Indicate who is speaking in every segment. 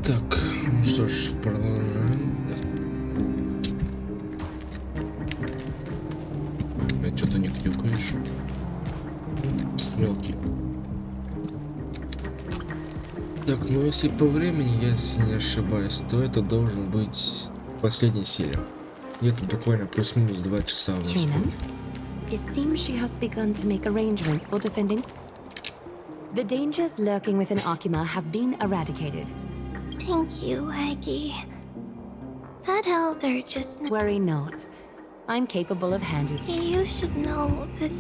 Speaker 1: Так, ну что ж, продолжаем. Что-то не кнюкаешь. Мелкий. Так, ну если по времени, если не ошибаюсь, то это должен быть последняя серия. Где-то буквально плюс-минус 2 часа у нас
Speaker 2: Trina,
Speaker 1: будет.
Speaker 2: it seems she has begun to make arrangements for defending. The dangers lurking within Akima have been eradicated.
Speaker 3: Thank you, Aggie. That elder just...
Speaker 2: Worry not. I'm capable of handling.
Speaker 3: You should know that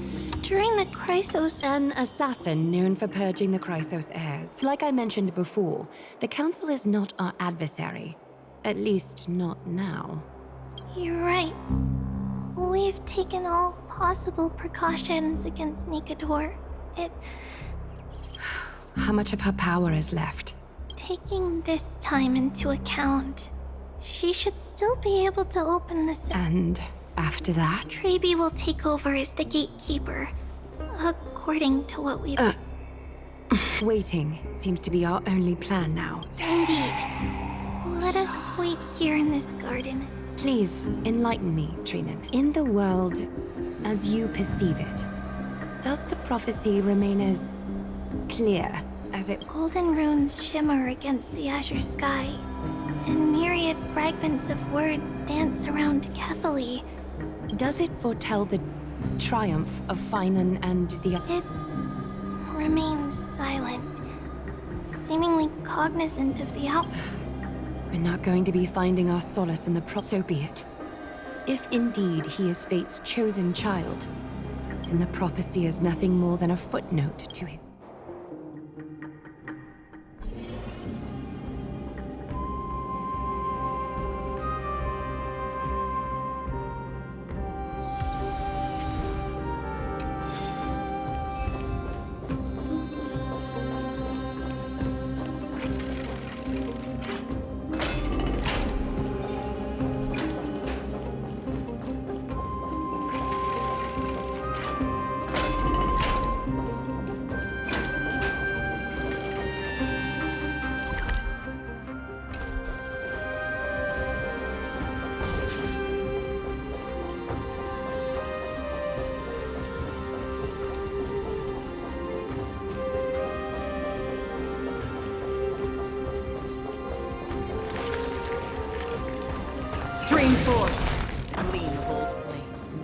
Speaker 3: during the Chrysos...
Speaker 2: An assassin known for purging the Chrysos heirs. Like I mentioned before, the Council is not our adversary. At least not now.
Speaker 3: You're right. We've taken all possible precautions against Nikador.
Speaker 2: How much of her power is left?
Speaker 3: Taking this time into account, she should still be able to open this...
Speaker 2: And after that?
Speaker 3: Trebi will take over as the gatekeeper, according to what we've...
Speaker 2: Waiting seems to be our only plan now.
Speaker 3: Indeed. Let us wait here in this garden.
Speaker 2: Please, enlighten me, Trinan. In the world, as you perceive it, does the prophecy remain as clear as it...
Speaker 3: Golden runes shimmer against the azure sky, and myriad fragments of words dance around Kefali.
Speaker 2: Does it foretell the triumph of Finan and the...
Speaker 3: It remains silent, seemingly cognizant of the outcome.
Speaker 2: We're not going to be finding our solace in the so be it. If indeed he is fate's chosen child, then the prophecy is nothing more than a footnote to it.
Speaker 4: Stream forth, queen of all planes.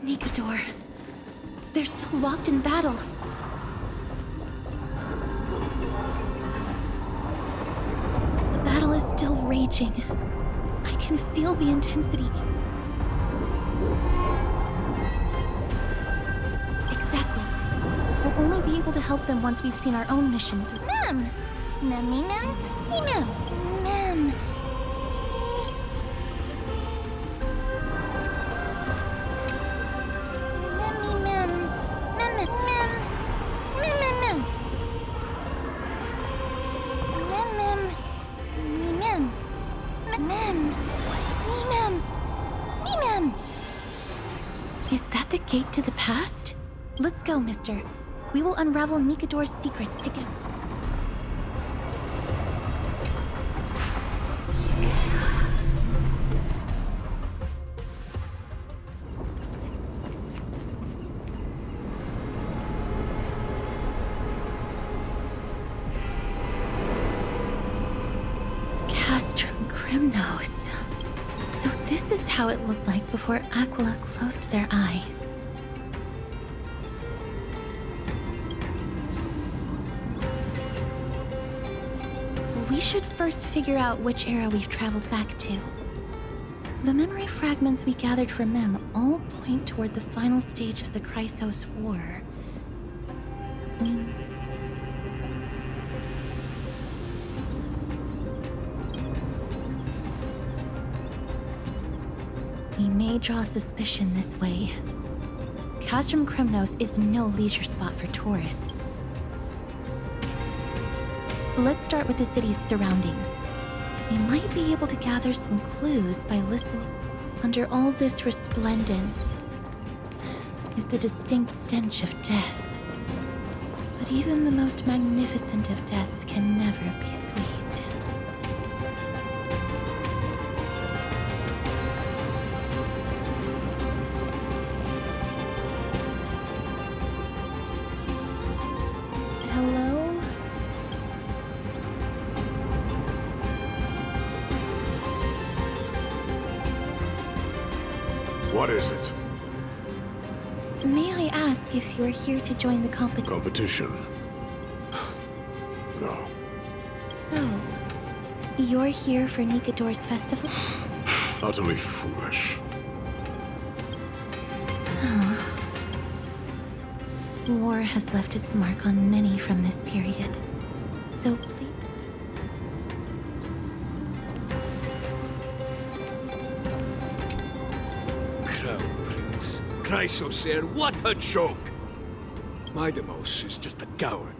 Speaker 3: Nikador. They're still locked in battle. The battle is still raging. I can feel the intensity. Exactly. We'll only be able to help them once we've seen our own mission through. Ma'am! Ma'am. Ma'am. Is that the gate to the past? Let's go, mister. We will unravel Nikador's secrets together. Castrum Crimnos. So this is how it looked like before Aquila closed their eyes. We should first figure out which era we've traveled back to. The memory fragments we gathered from Mem all point toward the final stage of the Chrysos War. We may draw suspicion this way. Castrum Crimnos is no leisure spot for tourists. Let's start with the city's surroundings. We might be able to gather some clues by listening. Under all this resplendence is the distinct stench of death. But even the most magnificent of deaths can never be sweet. Hello?
Speaker 5: What is it?
Speaker 3: May I ask if you're here to join the competition?
Speaker 5: Competition? No.
Speaker 3: So, you're here for Nikador's festival?
Speaker 5: Utterly foolish.
Speaker 3: War has left its mark on many from this period. So please...
Speaker 6: Crown Prince. Chrysosaur, what a joke! Midamos is just a coward.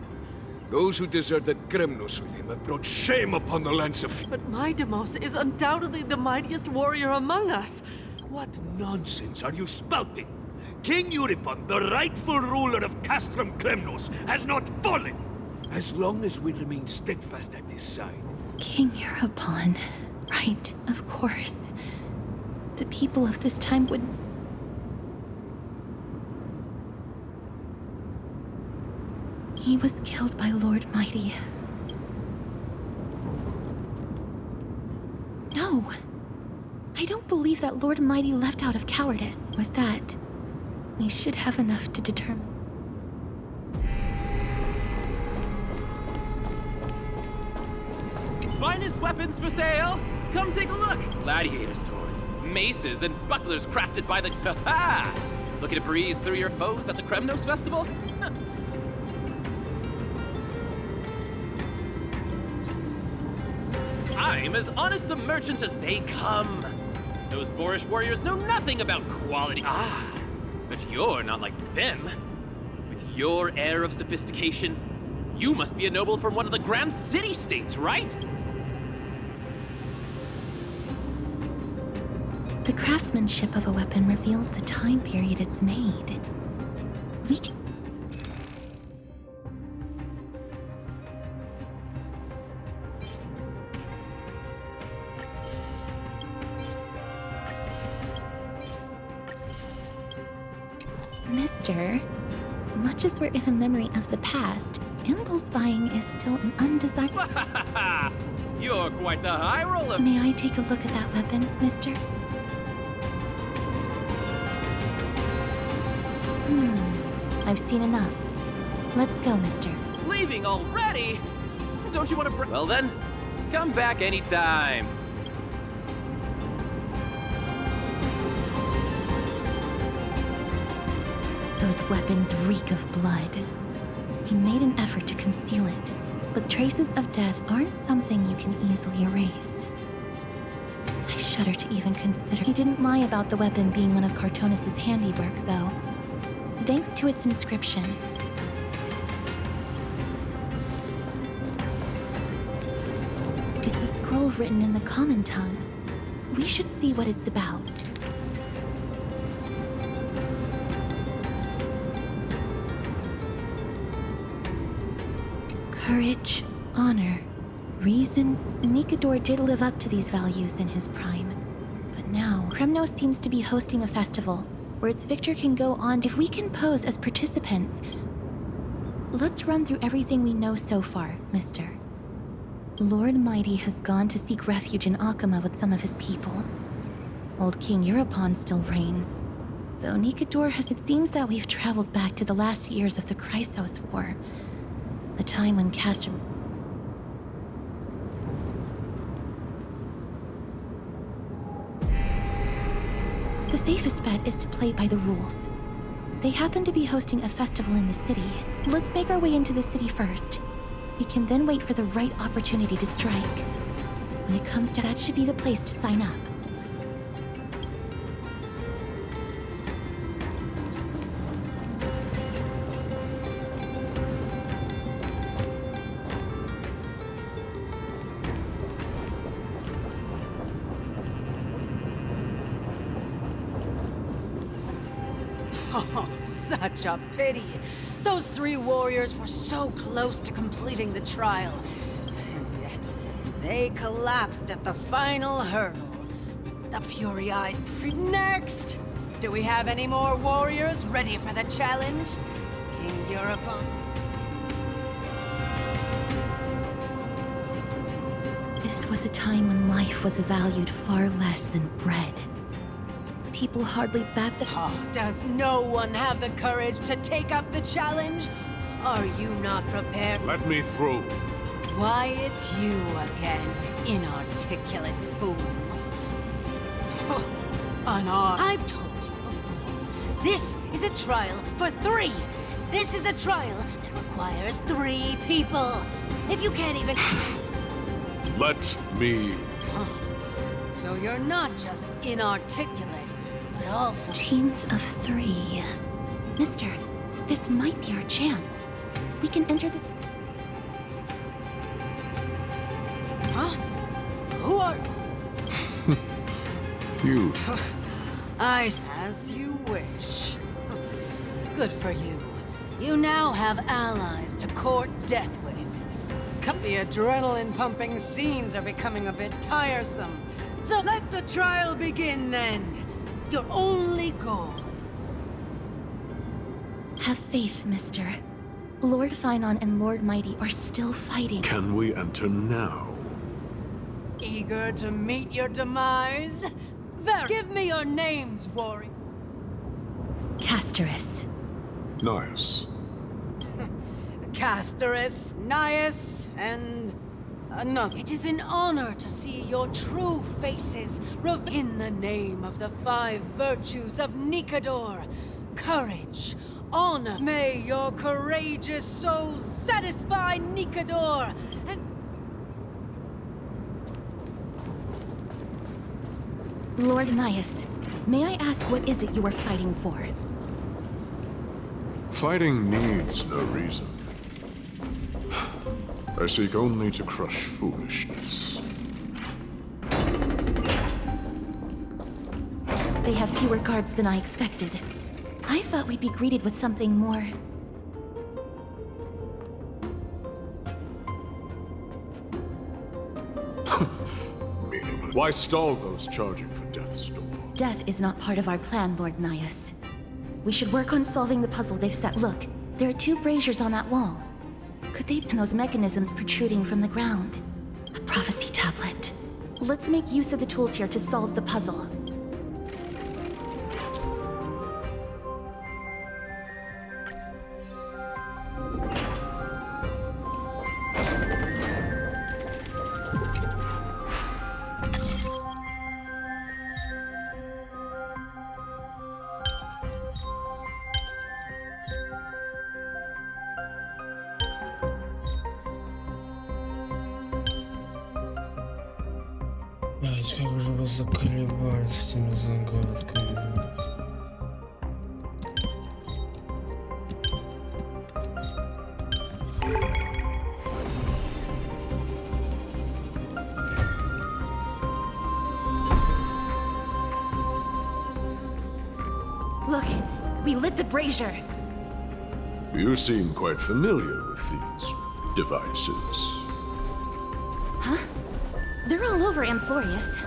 Speaker 6: Those who deserted Grimnos with him have brought shame upon the lands of...
Speaker 4: But Midamos is undoubtedly the mightiest warrior among us.
Speaker 6: What nonsense are you spouting? King Euripon, the rightful ruler of Castrum Kremnos, has not fallen! As long as we remain steadfast at his side.
Speaker 3: King Euripon. Right, of course. The people of this time would... He was killed by Lord Mighty. No! I don't believe that Lord Mighty left out of cowardice. With that, we should have enough to determine.
Speaker 7: Finest weapons for sale! Come take a look! Gladiator swords, maces, and bucklers crafted by the... Ha-ha! Looking to breeze through your foes at the Kremnos Festival? I'm as honest a merchant as they come. Those boorish warriors know nothing about quality. Ah, but you're not like them. With your air of sophistication, you must be a noble from one of the grand city-states, right?
Speaker 3: The craftsmanship of a weapon reveals the time period it's made. We can... Mister, much as we're in a memory of the past, impulse buying is still an undesirable...
Speaker 7: You're quite the high roller.
Speaker 3: May I take a look at that weapon, mister? I've seen enough. Let's go, mister.
Speaker 7: Leaving already? Don't you want to Well then, come back anytime.
Speaker 3: Those weapons reek of blood. He made an effort to conceal it, but traces of death aren't something you can easily erase. I shudder to even consider. He didn't lie about the weapon being one of Cartonis' handiwork, though. Thanks to its inscription. It's a scroll written in the common tongue. We should see what it's about. Courage, honor, reason. Nikador did live up to these values in his prime. But now, Kremnos seems to be hosting a festival where its victor can go on. If we can pose as participants, let's run through everything we know so far, mister. Lord Mighty has gone to seek refuge in Akama with some of his people. Old King Europon still reigns, though Nikador has... It seems that we've traveled back to the last years of the Chrysos War, the time when Castor... The safest bet is to play by the rules. They happen to be hosting a festival in the city. Let's make our way into the city first. We can then wait for the right opportunity to strike. When it comes to that, should be the place to sign up.
Speaker 4: Oh, such a pity. Those 3 warriors were so close to completing the trial. And yet, they collapsed at the final hurdle. The fury-eyed Next! Do we have any more warriors ready for the challenge? King Europon?
Speaker 3: This was a time when life was valued far less than bread. People hardly bat the...
Speaker 4: Oh, does no one have the courage to take up the challenge? Are you not prepared?
Speaker 5: Let me through.
Speaker 4: Why, it's you again, inarticulate fool. Unarmed. I've told you before. This is a trial for 3. This is a trial that requires 3 people. If you can't even...
Speaker 5: Let me...
Speaker 4: So you're not just inarticulate, but also...
Speaker 3: Teams of 3. Mister, this might be our chance. We can enter this...
Speaker 4: Huh? Who are...
Speaker 5: You.
Speaker 4: As you wish. Good for you. You now have allies to court death with. The adrenaline-pumping scenes are becoming a bit tiresome. So let the trial begin then. Your only goal.
Speaker 3: Have faith, mister. Lord Finon and Lord Mighty are still fighting.
Speaker 5: Can we enter now?
Speaker 4: Eager to meet your demise? Give me your names, warrior.
Speaker 3: Castorus.
Speaker 5: Nice.
Speaker 4: Castorus, Nias, and another. It is an honor to see your true faces in the name of the 5 virtues of Nikador. Courage, honor. May your courageous souls satisfy Nikador and...
Speaker 3: Lord Nias, may I ask what is it you are fighting for?
Speaker 5: Fighting needs no reason. I seek only to crush foolishness.
Speaker 3: They have fewer guards than I expected. I thought we'd be greeted with something more...
Speaker 5: Meaningless. Why stall those charging for death's door?
Speaker 3: Death is not part of our plan, Lord Nias. We should work on solving the puzzle they've set. Look, there are 2 braziers on that wall. Could they be those mechanisms protruding from the ground? A prophecy tablet. Let's make use of the tools here to solve the puzzle.
Speaker 1: Блять, как же вас заколебали с этими загадками.
Speaker 3: Look, we lit the brazier.
Speaker 5: You seem quite familiar with these devices.
Speaker 3: Huh? They're all over Amphorius.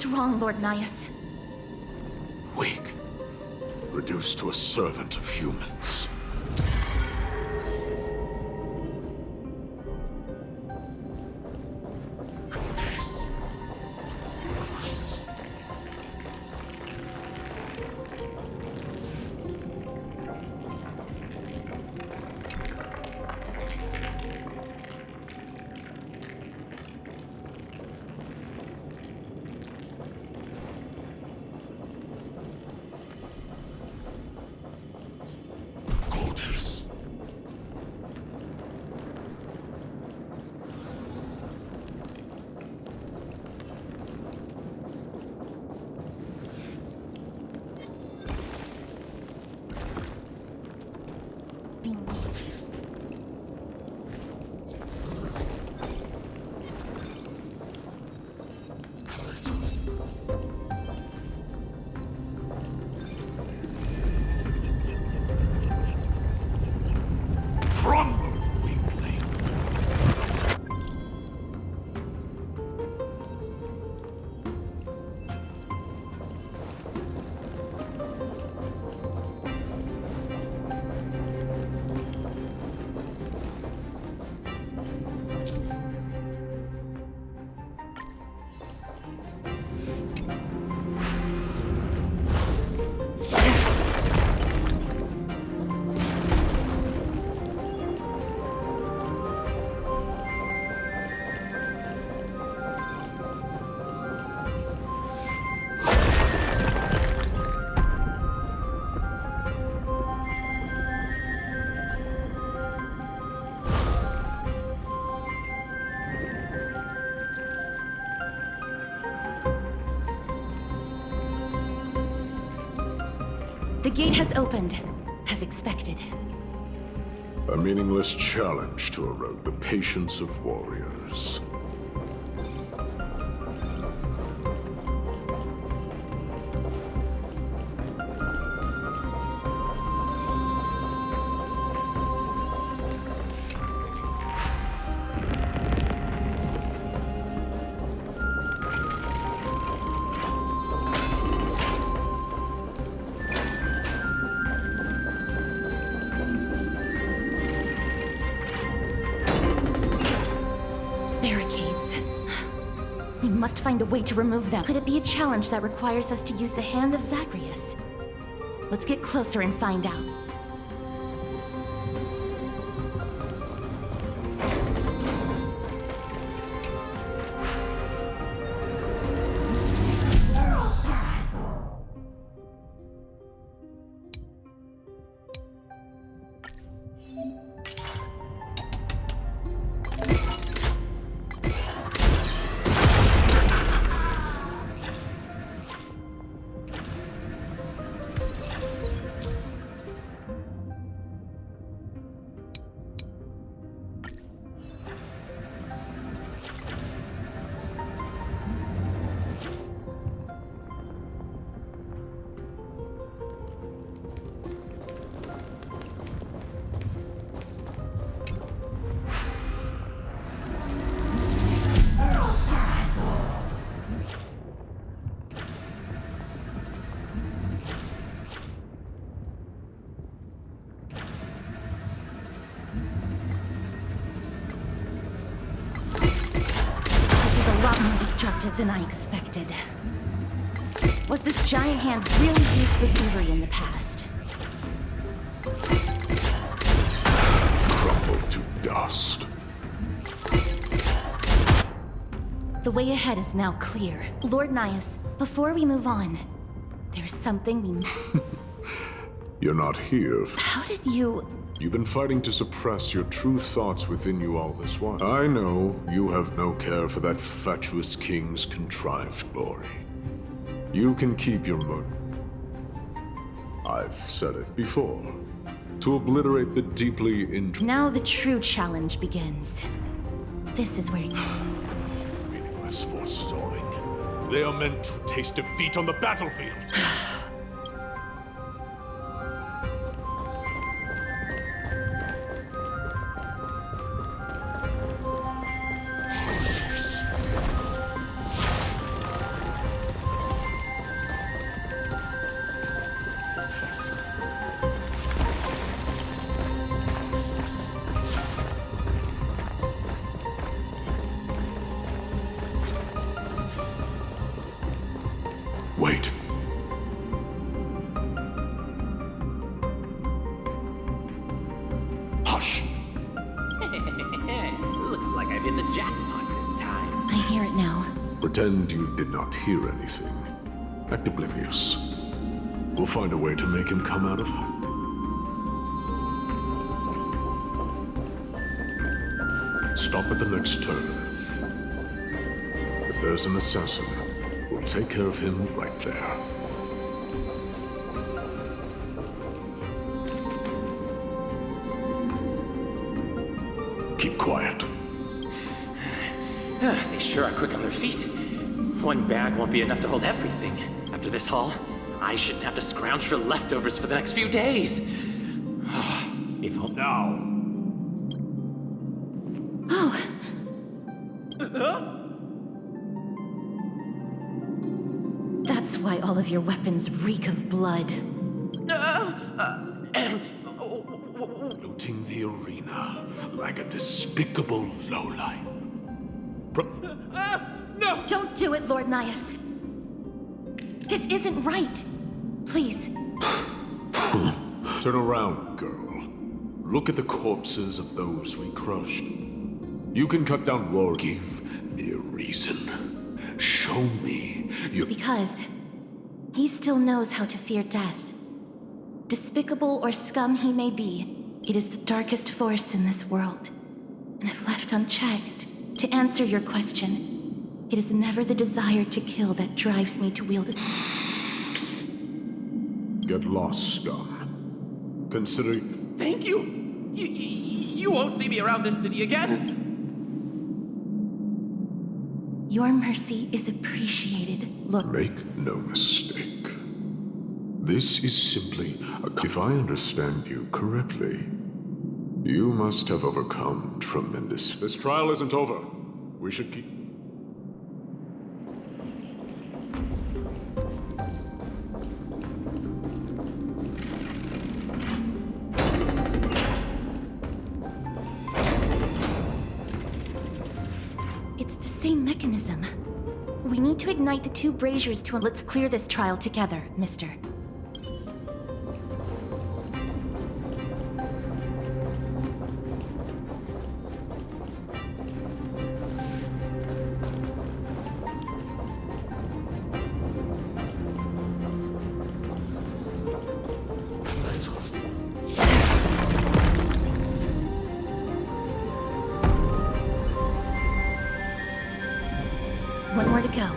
Speaker 3: What's wrong, Lord Nias?
Speaker 5: Weak. Reduced to a servant of humans.
Speaker 3: The gate has opened, as expected.
Speaker 5: A meaningless challenge to erode the patience of warriors.
Speaker 3: Barricades. We must find a way to remove them. Could it be a challenge that requires us to use the hand of Zagreus? Let's get closer and find out. A lot more destructive than I expected. Was this giant hand really used for thievery in the past?
Speaker 5: Crumble to dust.
Speaker 3: The way ahead is now clear. Lord Nias, before we move on, there's something we...
Speaker 5: You're not here.
Speaker 3: How did you...
Speaker 5: You've been fighting to suppress your true thoughts within you all this while. I know you have no care for that fatuous king's contrived glory. You can keep your I've said it before. To obliterate the deeply
Speaker 3: Now the true challenge begins. This is where you...
Speaker 5: meaningless forestalling. They are meant to taste defeat on the battlefield.
Speaker 7: jackpot this time.
Speaker 3: I hear it now.
Speaker 5: Pretend you did not hear anything. Act oblivious. We'll find a way to make him come out of hiding. Stop at the next turn. If there's an assassin, we'll take care of him right there. Keep quiet.
Speaker 7: They sure are quick on their feet. One bag won't be enough to hold everything. After this haul, I shouldn't have to scrounge for leftovers for the next few days. If only...
Speaker 5: Now!
Speaker 3: Oh, that's why all of your weapons reek of blood.
Speaker 5: Looting the arena like a despicable lowlife.
Speaker 7: No!
Speaker 3: Don't do it, Lord Nias. This isn't right. Please.
Speaker 5: Turn around, girl. Look at the corpses of those we crushed. You can cut down war. Give me a reason. Show me your...
Speaker 3: Because he still knows how to fear death. Despicable or scum he may be, it is the darkest force in this world. And if left unchecked, to answer your question, it is never the desire to kill that drives me to wield a...
Speaker 5: Get lost, scum. Consider...
Speaker 7: Thank you! You won't see me around this city again!
Speaker 3: Your mercy is appreciated, Lord.
Speaker 5: Make no mistake. This is simply a... If I understand you correctly, you must have overcome tremendous... This trial isn't over. We should keep...
Speaker 3: It's the same mechanism. We need to ignite the two braziers to... Let's clear this trial together, mister. One more to go.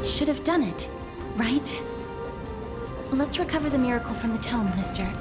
Speaker 3: Should have done it, right? Let's recover the miracle from the tome, mister.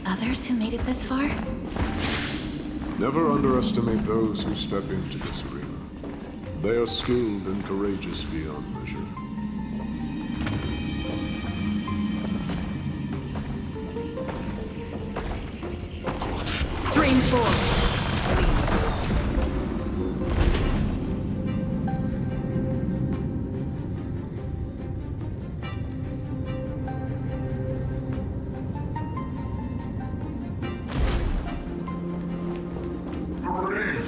Speaker 3: Others who made it this far?
Speaker 5: Never underestimate those who step into this arena. They are skilled and courageous beyond measure.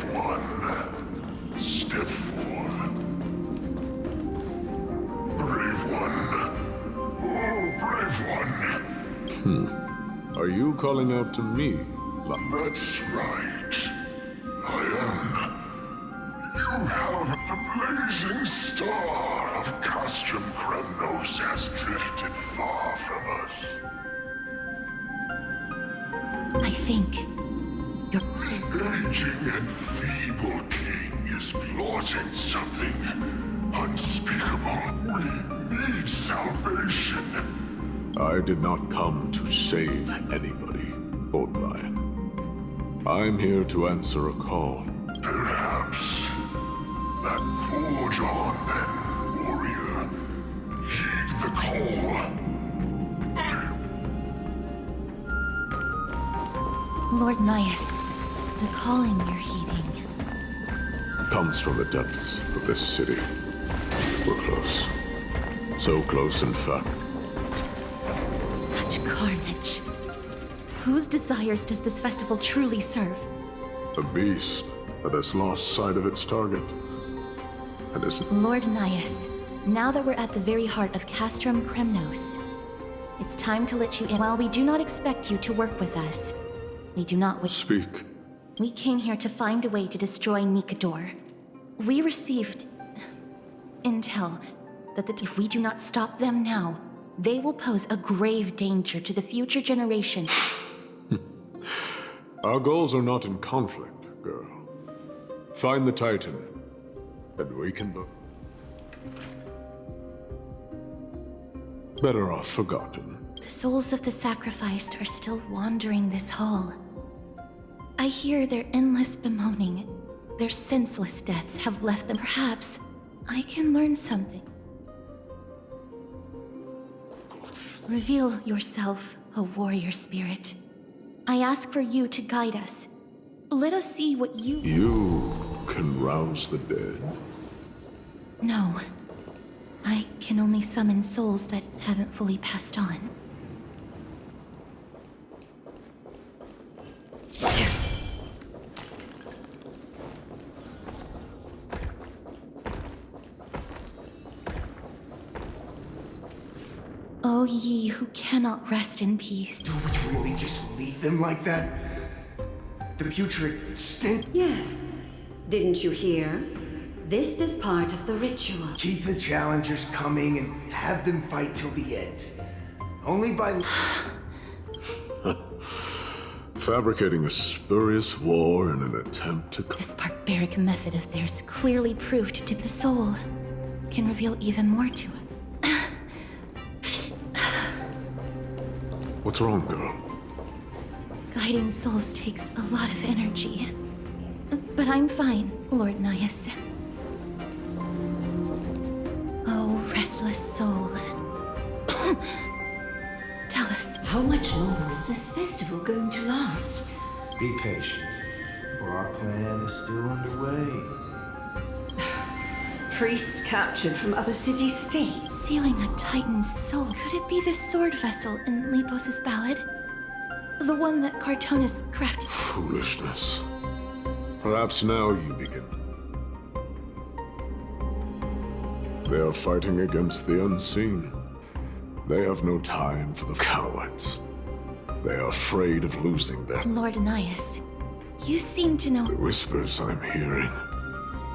Speaker 5: Brave one. Step forth. Brave one. Oh, brave one. Are you calling out to me? That's right. I am. You have the blazing star of Castrum Kremnos has drifted far from us.
Speaker 3: I think you're...
Speaker 5: The aging and feeble king is plotting something unspeakable. We need salvation. I did not come to save anybody, Old Lion. I'm here to answer a call. Perhaps. Then forge on, then, warrior. Heed the call.
Speaker 3: Lord Nias, the calling you're heeding.
Speaker 5: Comes from the depths of this city. We're close. So close, in fact.
Speaker 3: Such carnage. Whose desires does this festival truly serve?
Speaker 5: A beast that has lost sight of its target. And is...
Speaker 3: Lord Nias, now that we're at the very heart of Castrum Kremnos, it's time to let you in. While we do not expect you to work with us, we do not wish...
Speaker 5: Speak.
Speaker 3: We came here to find a way to destroy Nikador. We received... intel that if we do not stop them now, they will pose a grave danger to the future generation.
Speaker 5: Our goals are not in conflict, girl. Find the Titan, and we can both... Better off forgotten.
Speaker 3: The souls of the sacrificed are still wandering this hall. I hear their endless bemoaning. Their senseless deaths have left them. Perhaps I can learn something. Reveal yourself, O warrior spirit. I ask for you to guide us. Let us see what you...
Speaker 5: You can rouse the dead.
Speaker 3: No. I can only summon souls that haven't fully passed on. O ye who cannot rest in peace.
Speaker 8: Do we really just leave them like that? The putrid stink?
Speaker 9: Yes. Didn't you hear? This is part of the ritual.
Speaker 8: Keep the challengers coming and have them fight till the end. Only by...
Speaker 5: Fabricating a spurious war in an attempt to...
Speaker 3: This barbaric method of theirs clearly proved to the soul can reveal even more to it.
Speaker 5: What's wrong, girl?
Speaker 3: Guiding souls takes a lot of energy. But I'm fine, Lord Nias. Oh, restless soul. Tell us.
Speaker 9: How much longer is this festival going to last?
Speaker 8: Be patient, for our plan is still underway.
Speaker 9: Priests captured from other city-states.
Speaker 3: Sealing a Titan's soul. Could it be the sword vessel in Lepos' ballad? The one that Cartonis crafted?
Speaker 5: Foolishness. Perhaps now you begin. They are fighting against the unseen. They have no time for the cowards. They are afraid of losing their...
Speaker 3: Lord Nias, you seem to know...
Speaker 5: The whispers I'm hearing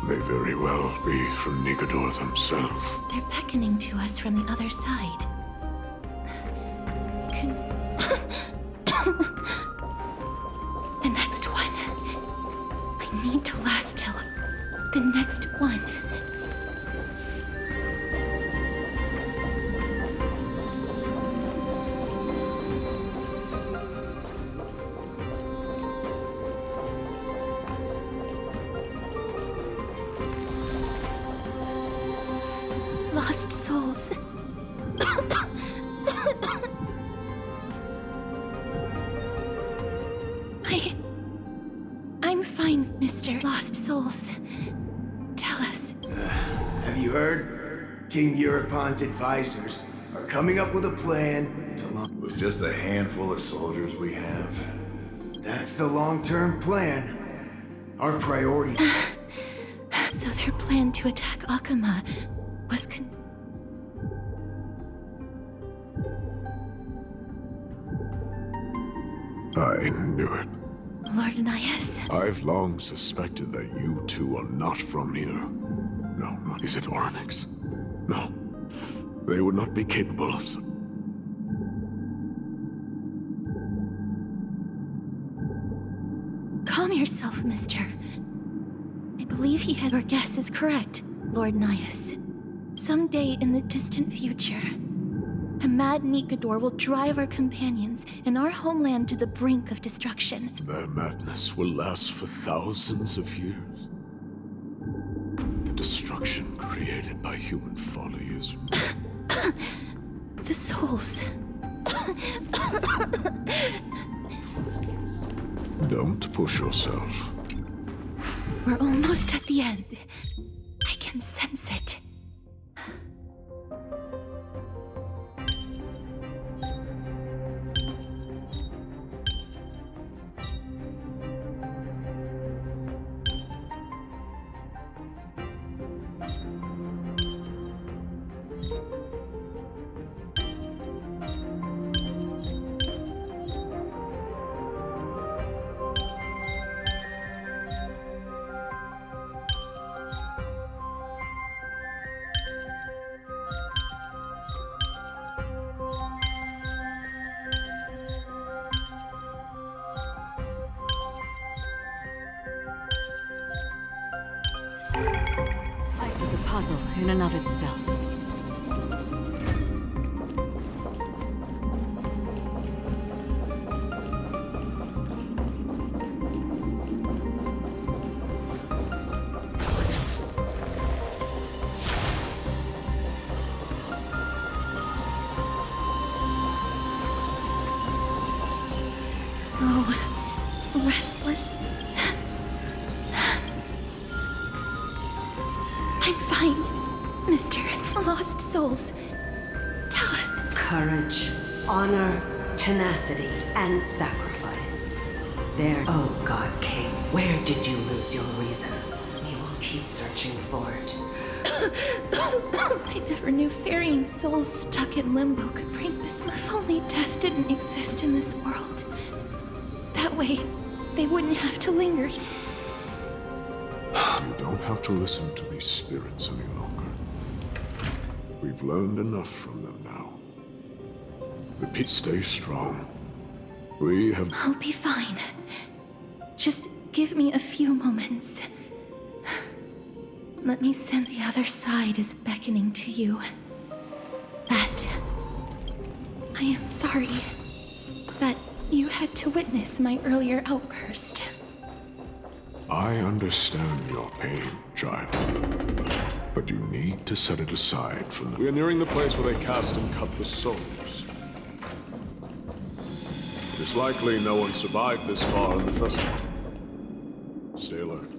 Speaker 5: may very well be from Nikador themselves.
Speaker 3: They're beckoning to us from the other side. The next one. I need to last till the next one. Lost souls. I'm fine, Mr. Lost Souls. Tell us.
Speaker 8: Have you heard? King Europon's advisors are coming up with a plan to launch...
Speaker 10: With just a handful of soldiers we have.
Speaker 8: That's the long-term plan. Our priority...
Speaker 3: So their plan to attack Akama was
Speaker 5: I knew it.
Speaker 3: Lord Anias.
Speaker 5: I've long suspected that you two are not from here. No, not. Is it Onyx? No. They would not be capable of so.
Speaker 3: Calm yourself, mister. I believe he has... Your guess is correct, Lord Nias. Someday in the distant future, a mad Nikador will drive our companions and our homeland to the brink of destruction.
Speaker 5: Their madness will last for thousands of years. The destruction created by human folly is...
Speaker 3: The souls.
Speaker 5: Don't push yourself.
Speaker 3: We're almost at the end. I can sense it.
Speaker 2: Life is a puzzle in and of itself.
Speaker 3: Oh, restless. I'm fine, Mister. Lost souls. Tell us.
Speaker 9: Courage, honor, tenacity, and sacrifice. There. Oh, God, King, where did you lose your reason? We will keep searching for it.
Speaker 3: I never knew ferrying souls stuck in limbo could bring this. If only death didn't exist in this world. That way, they wouldn't have to linger.
Speaker 5: You don't have to listen to these spirits any longer. We've learned enough from them now. The peace, stay strong. We have...
Speaker 3: I'll be fine. Just give me a few moments. Let me sense the other side is beckoning to you. That... I am sorry that you had to witness my earlier outburst.
Speaker 5: I understand your pain, child. But you need to set it aside from the... We are nearing the place where they cast and cut the souls. It is likely no one survived this far in the festival. Stay alert.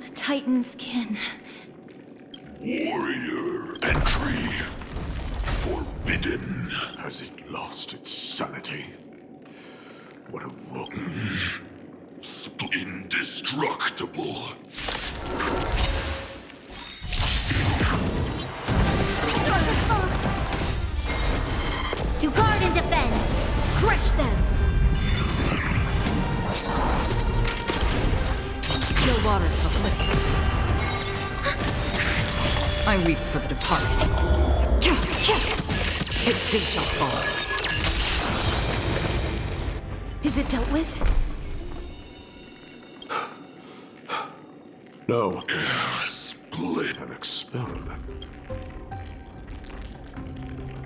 Speaker 3: The Titan's kin.
Speaker 5: Warrior entry forbidden. Has it lost its sanity? What a woman. Indestructible.
Speaker 3: To guard and defend! Crush them!
Speaker 2: Still waters of liquid. I weep for the departed. It too shall fall.
Speaker 3: Is it dealt with?
Speaker 5: No. Split an experiment.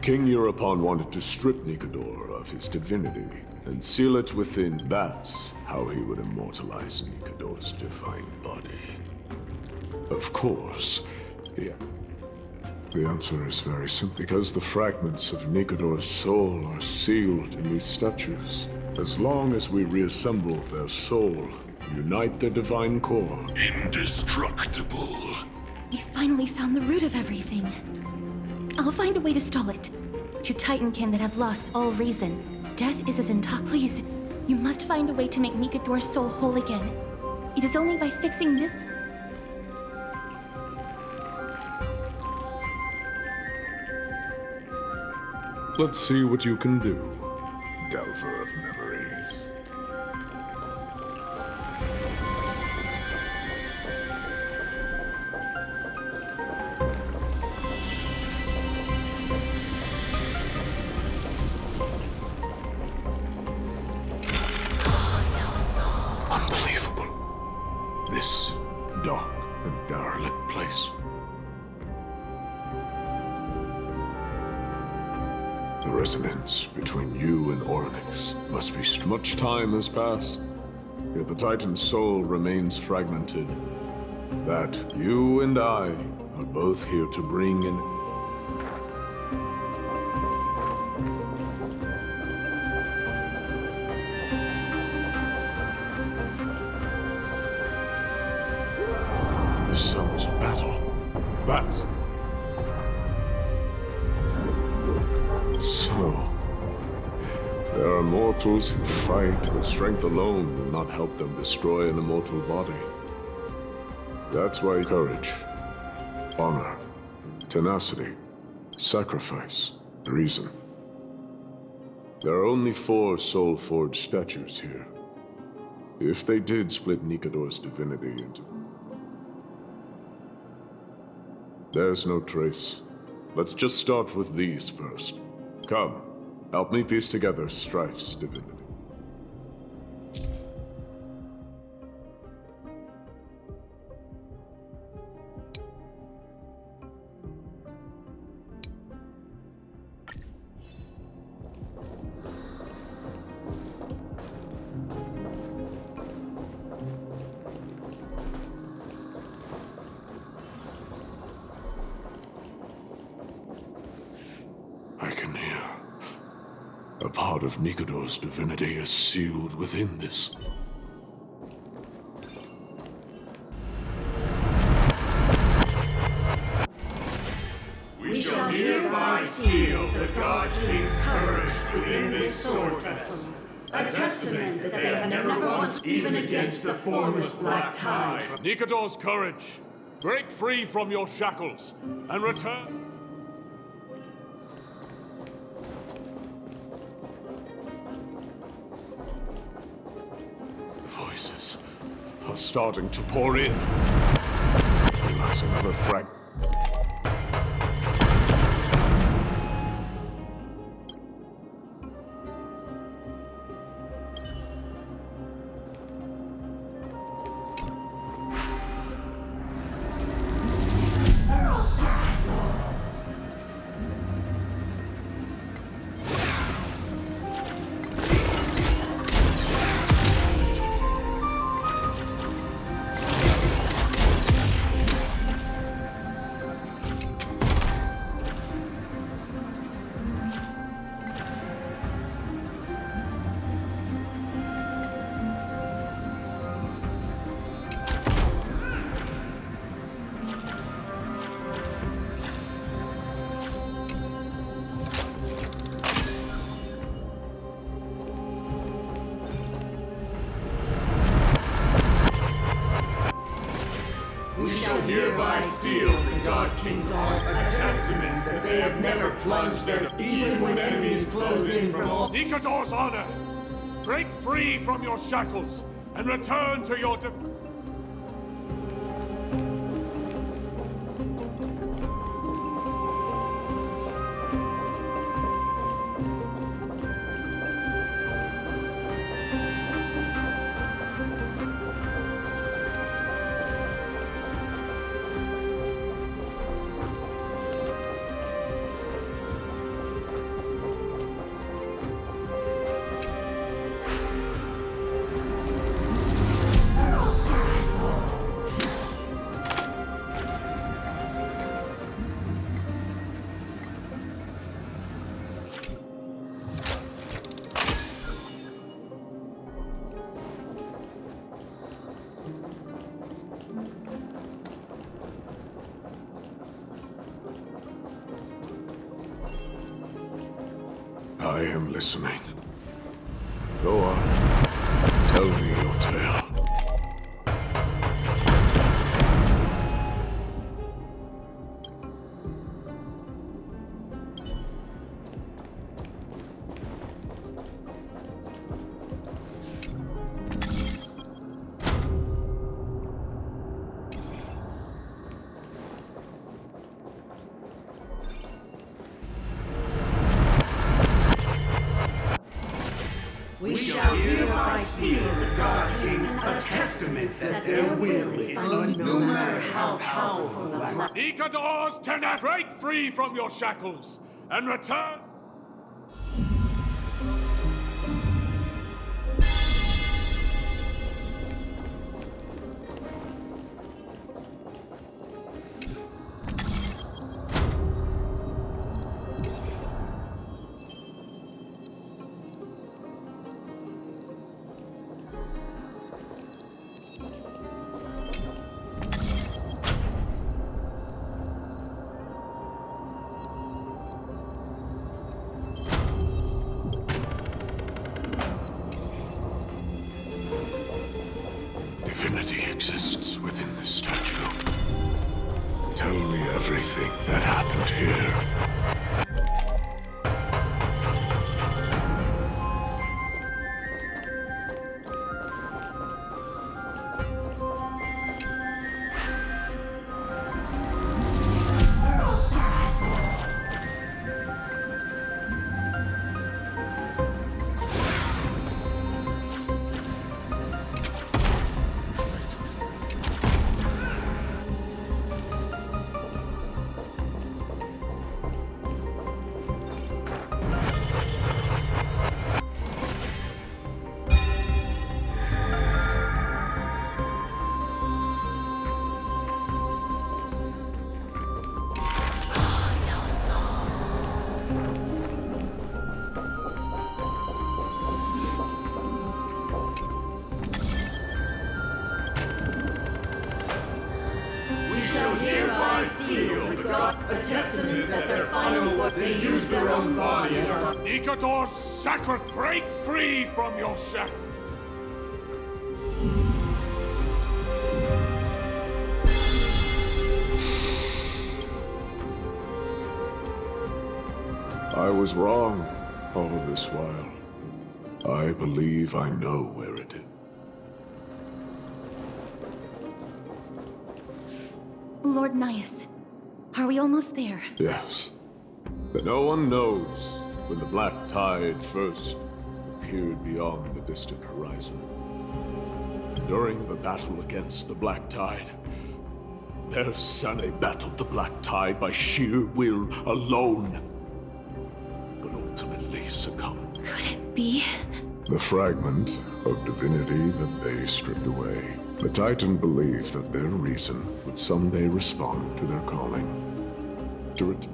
Speaker 5: King Europon wanted to strip Nikador of his divinity and seal it within. That's how he would immortalize Nikador's divine body. Of course, the answer is very simple. Because the fragments of Nikador's soul are sealed in these statues. As long as we reassemble their soul, unite their divine core. Indestructible.
Speaker 3: We finally found the root of everything. I'll find a way to stall it. to Titankin that have lost all reason. Death is as intox. Please, you must find a way to make Nikador's soul whole again. It is only by fixing this.
Speaker 5: Let's see what you can do, Delver of Memories. Unbelievable. This dark and derelict place. The resonance between you and Oryx must be much time has passed, yet the Titan's soul remains fragmented. That you and I are both here to bring in. The sounds of battle. Bats. So, there are mortals who fight, but strength alone will not help them destroy an immortal body. That's why courage, honor, tenacity, sacrifice, reason. There are only 4 soul-forged statues here. If they did split Nikador's divinity into... There's no trace. Let's just start with these first. Come, help me piece together Strife's divinity. I can hear. A part of Nikador's divinity is sealed within this.
Speaker 8: We shall hereby seal the God King's courage within this sword vessel. A testament that they have never once, even against the formless black tide.
Speaker 5: Nikador's courage! Break free from your shackles and return. Voices are starting to pour in. Realize another frag.
Speaker 8: We shall hereby seal the God King's arm, a testament that they have never plunged their, even when enemies close in from all.
Speaker 5: Nikador's honor! Break free from your shackles and return to your I am listening. Go on. Tell me your tale.
Speaker 8: We shall hereby seal the God Kings a testament that their will is unknown, no matter how powerful the light.
Speaker 10: Nikadors, Tenet, break free from your shackles and return.
Speaker 5: Divinity exists within this statue. Tell me everything that happened here.
Speaker 8: A testament that their final work, they use their own bodies as...
Speaker 10: Nikadors, sacred, break free from your shackles.
Speaker 5: I was wrong all this while. I believe I know where it is.
Speaker 3: Lord Nias, are we almost there?
Speaker 5: Yes. But no one knows when the black tide first appeared beyond the distant horizon. During the battle against the black tide, their son, they battled the black tide by sheer will alone, but ultimately succumbed.
Speaker 3: Could it be?
Speaker 5: The fragment of divinity that they stripped away. The Titan believed that their reason would someday respond to their calling. To it.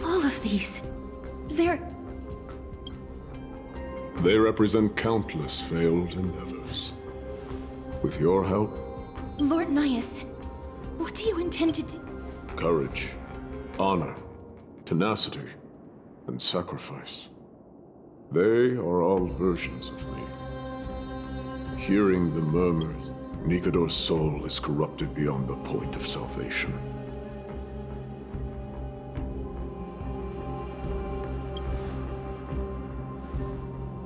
Speaker 3: All of these, they're...
Speaker 5: They represent countless failed endeavors. With your help,
Speaker 3: Lord Nias, what do you intend to do?
Speaker 5: courage, honor, tenacity, and sacrifice. They are all versions of me. Hearing the murmurs, Nikador's soul is corrupted beyond the point of salvation.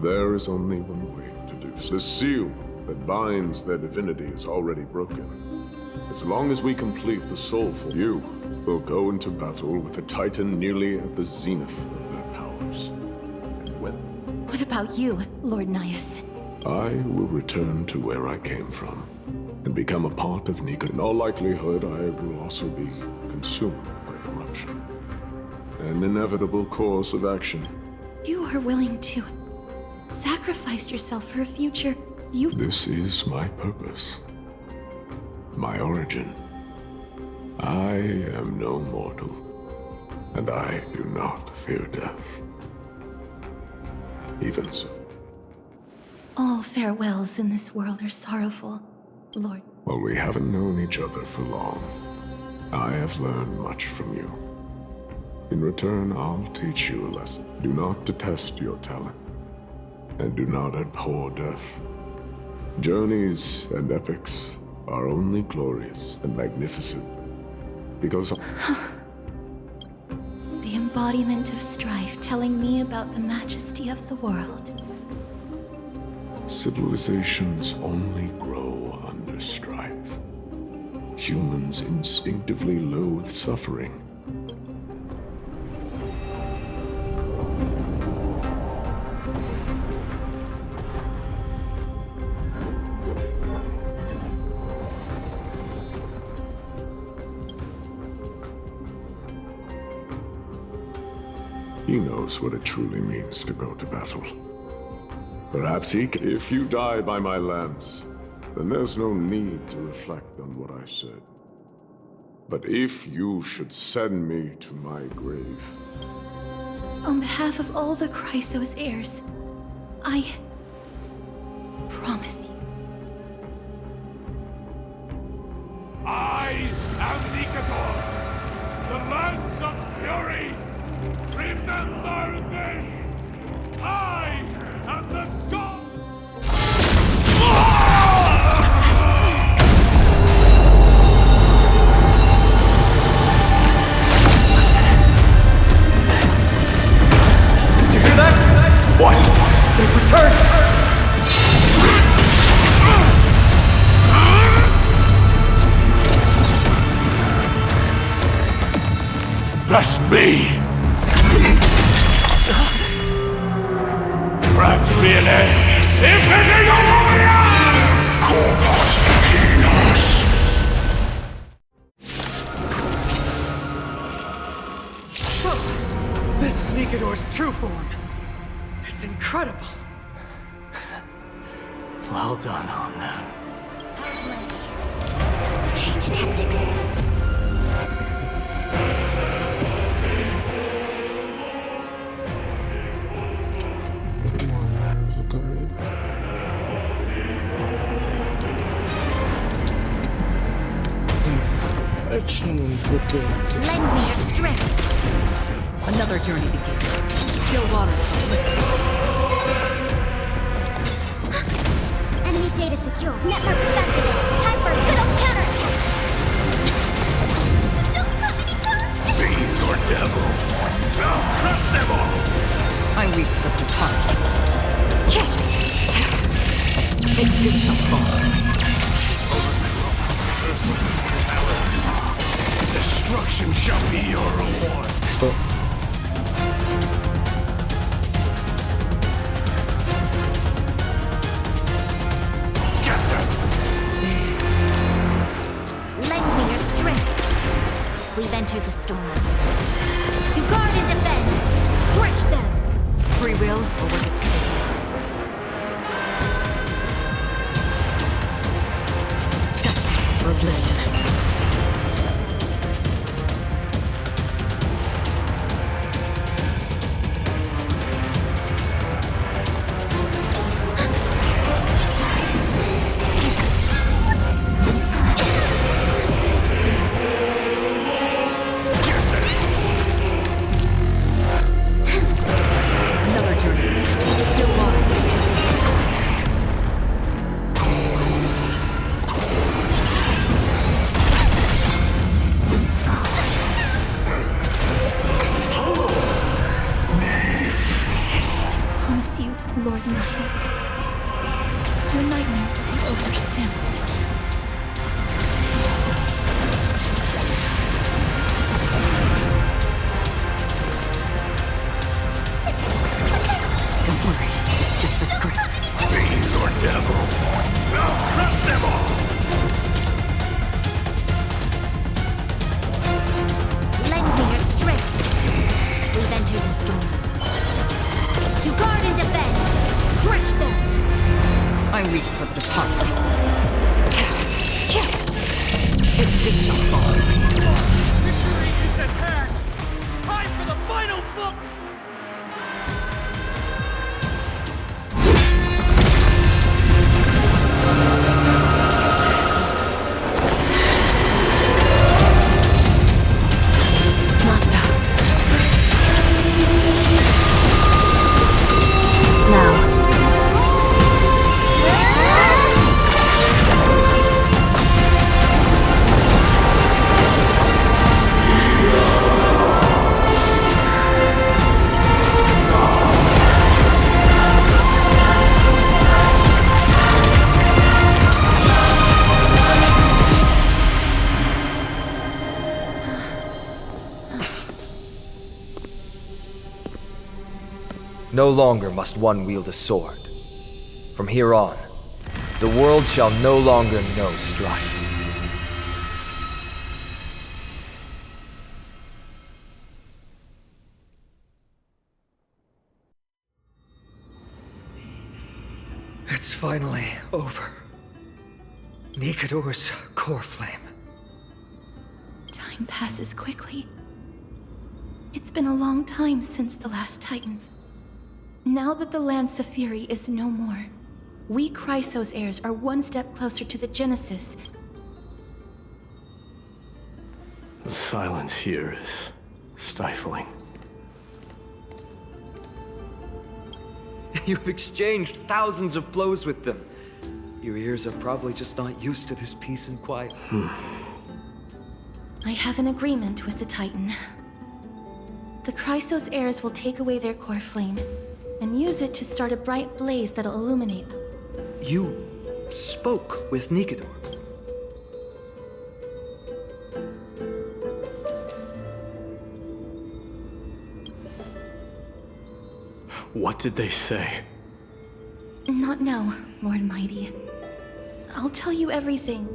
Speaker 5: There is only one way to do so. The seal that binds their divinity is already broken. As long as we complete the soulful, you will go into battle with the Titan nearly at the zenith of their powers. And when
Speaker 3: What about you, Lord Nias?
Speaker 5: I will return to where I came from and become a part of Nika. In all likelihood, I will also be consumed by corruption. An inevitable course of action.
Speaker 3: You are willing to sacrifice yourself for a future you...
Speaker 5: This is my purpose. My origin. I am no mortal. and I do not fear death. Even so.
Speaker 3: All farewells in this world are sorrowful, Lord.
Speaker 5: Well, we haven't known each other for long. I have learned much from you. In return, I'll teach you a lesson. Do not detest your talent, and do not abhor death. Journeys and epics are only glorious and magnificent because
Speaker 3: The embodiment of strife telling me about the majesty of the world.
Speaker 5: civilizations only grow under strife. Humans instinctively loathe suffering. He knows what it truly means to go to battle. Perhaps if you die by my lance, then there's no need to reflect on what I said. But if you should send me to my grave...
Speaker 3: On behalf of all the Chrysos heirs, I promise you.
Speaker 10: I am Nikador, the Lance of Fury! Remember this! I am the Skull!
Speaker 8: You hear that? What? They've returned! Trust me! Perhaps me an end. Symphony of Warrior! Corpus Equinus!
Speaker 11: This is Nikador's true form. It's incredible.
Speaker 8: Well done on them.
Speaker 3: Time to change tactics. Lend me your strength.
Speaker 4: Another journey begins. Still waters to live.
Speaker 3: Enemy data secure. Network activated. Time for a good old counterattack. Don't come any closer.
Speaker 8: Fiends or devil. I'll crush them all!
Speaker 4: I weep for the heart. It gives a fall.
Speaker 8: Destruction shall be your reward.
Speaker 1: Что?
Speaker 8: Get them!
Speaker 3: Lend me your strength. We've entered the storm. To guard and defend. Crush them.
Speaker 4: Free will, or was it fate? Destiny for oblivion. Another journey. Still waters.
Speaker 3: I promise you, Lord Midas, your nightmare will be over soon.
Speaker 4: Don't worry, it's just a script.
Speaker 8: Fiends or devil. I'll crush them all!
Speaker 3: Lend me your strength. We've entered the storm. To guard and defend. Crush them.
Speaker 4: I weep for the departed. It too shall fall.
Speaker 11: Victory is at hand. Time
Speaker 12: No longer must one wield a sword. From here on, the world shall no longer know strife.
Speaker 11: It's finally over. Nikador's core flame.
Speaker 3: Time passes quickly. It's been a long time since the last Titan. Now that the Lance of Fury is no more, we Chrysos heirs are one step closer to the Genesis.
Speaker 13: The silence here is stifling.
Speaker 12: You've exchanged thousands of blows with them. Your ears are probably just not used to this peace and quiet.
Speaker 3: I have an agreement with the Titan. The Chrysos heirs will take away their core flame and use it to start a bright blaze that'll illuminate.
Speaker 11: You spoke with Nikador.
Speaker 13: What did they say?
Speaker 3: Not now, Lord Mighty. I'll tell you everything.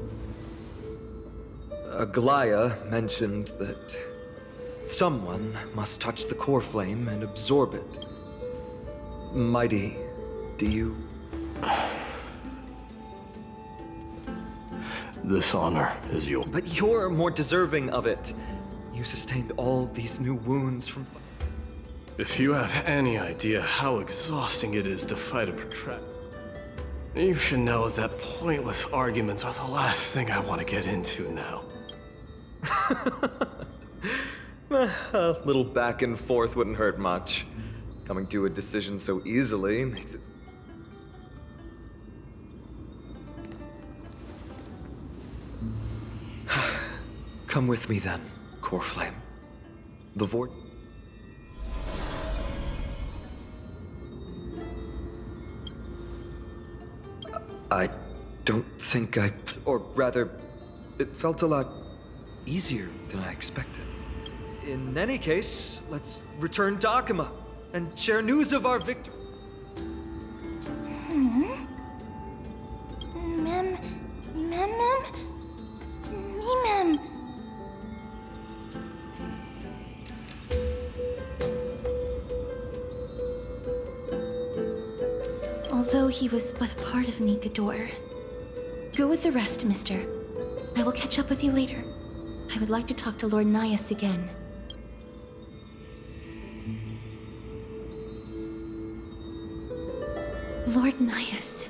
Speaker 12: Aglaya mentioned that someone must touch the core flame and absorb it. Mighty, do you...
Speaker 13: This honor is yours.
Speaker 12: But you're more deserving of it. You sustained all these new wounds from...
Speaker 13: If you have any idea how exhausting it is to fight a protracted... You should know that pointless arguments are the last thing I want to get into now.
Speaker 12: A little back and forth wouldn't hurt much. Coming to a decision so easily makes it... Come with me then, Core Flame. The Vort... I don't think I... Or rather, it felt a lot easier than I expected. In any case, let's return to Akima and share news of our victory.
Speaker 3: Mem. Although he was but a part of Nikador. Go with the rest, mister. I will catch up with you later. I would like to talk to Lord Nias again. Lord Nias.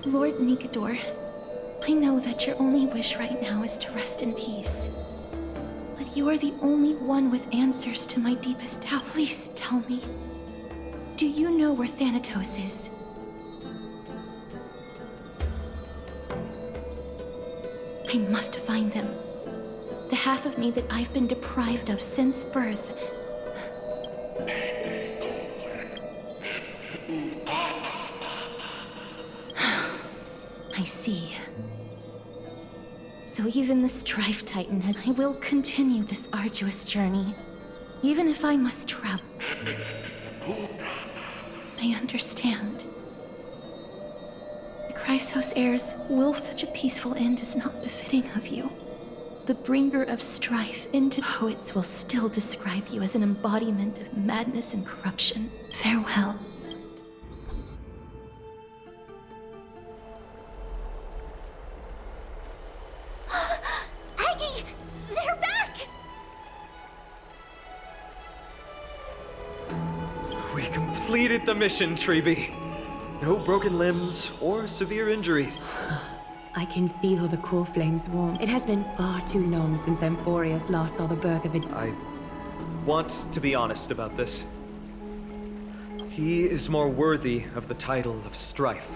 Speaker 3: Lord Nikador, I know that your only wish right now is to rest in peace. But you are the only one with answers to my deepest doubt. Please tell me. Do you know where Thanatos is? I must find them. The half of me that I've been deprived of since birth. I see. So even the Strife Titan has... I will continue this arduous journey, even if I must travel. I understand. The Chrysos heirs will such a peaceful end is not befitting of you. The bringer of strife into poets will still describe you as an embodiment of madness and corruption. Farewell.
Speaker 14: Aggie! They're back!
Speaker 12: We completed the mission, Treeby. No broken limbs or severe injuries.
Speaker 2: I can feel the core flames warm. It has been far too long since Emporius last saw the birth of it.
Speaker 12: I want to be honest about this. He is more worthy of the title of Strife.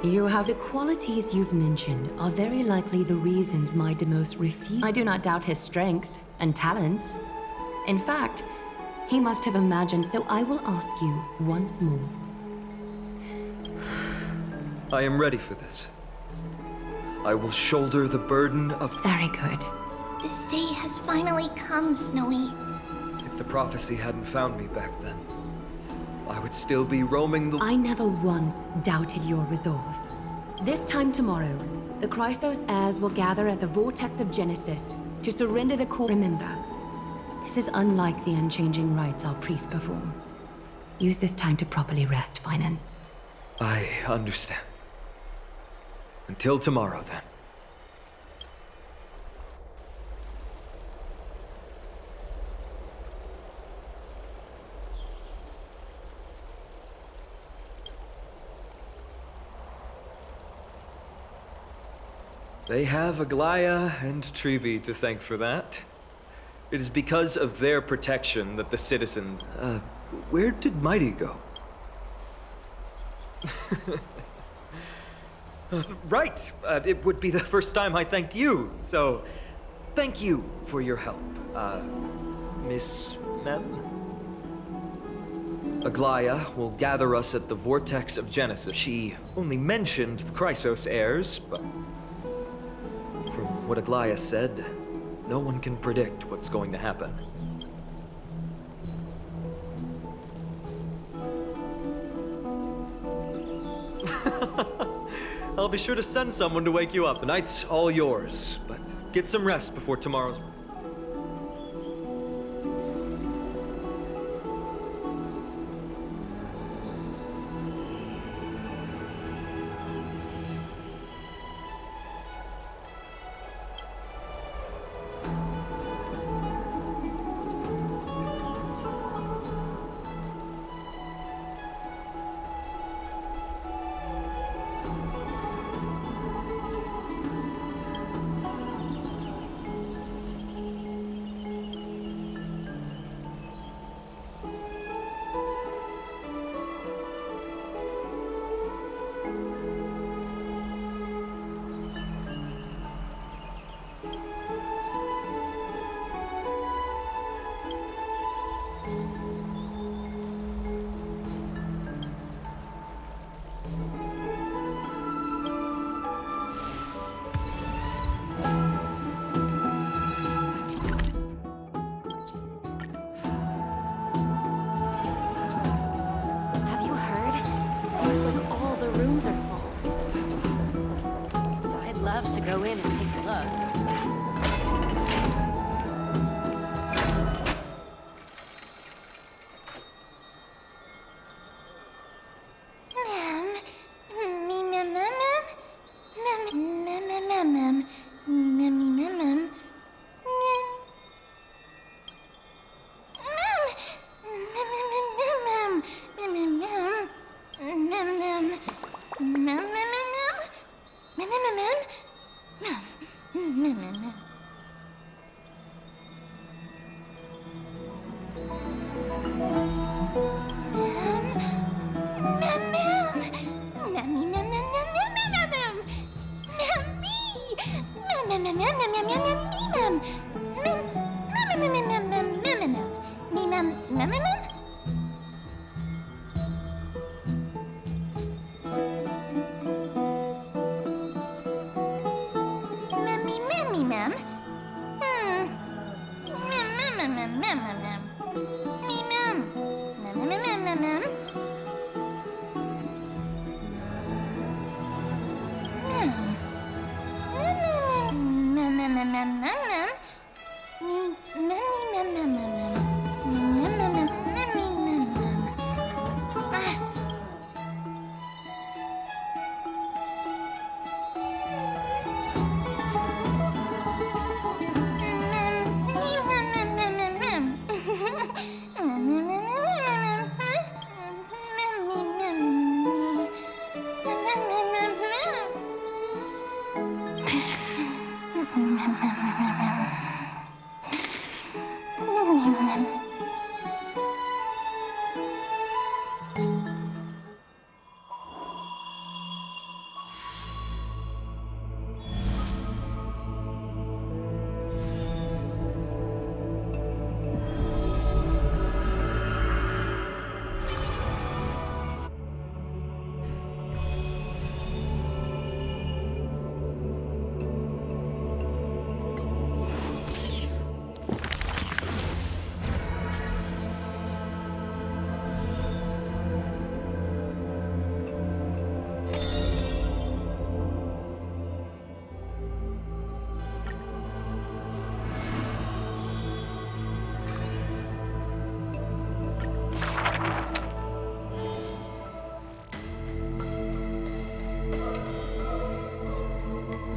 Speaker 2: You have the qualities you've mentioned are very likely the reasons my Demos refused. I do not doubt his strength and talents. In fact, he must have imagined, so I will ask you once more.
Speaker 12: I am ready for this. I will shoulder the burden of...
Speaker 2: Very good.
Speaker 3: This day has finally come, Snowy.
Speaker 12: If the prophecy hadn't found me back then, I would still be roaming the...
Speaker 2: I never once doubted your resolve. This time tomorrow, the Chrysos heirs will gather at the Vortex of Genesis to surrender the call. Remember, this is unlike the unchanging rites our priests perform. Use this time to properly rest, Finan.
Speaker 12: I understand. Until tomorrow, then. They have Aglaya and Treeby to thank for that. It is because of their protection that the citizens... where did Mighty go? Right! It would be the first time I thanked you, so... Thank you for your help, Miss Mem? Aglaya will gather us at the Vortex of Genesis. She only mentioned the Chrysos heirs, but... From what Aglaya said, no one can predict what's going to happen. I'll be sure to send someone to wake you up. The night's all yours, but get some rest before tomorrow's...
Speaker 4: Rooms are full. I'd love to go in and take a look.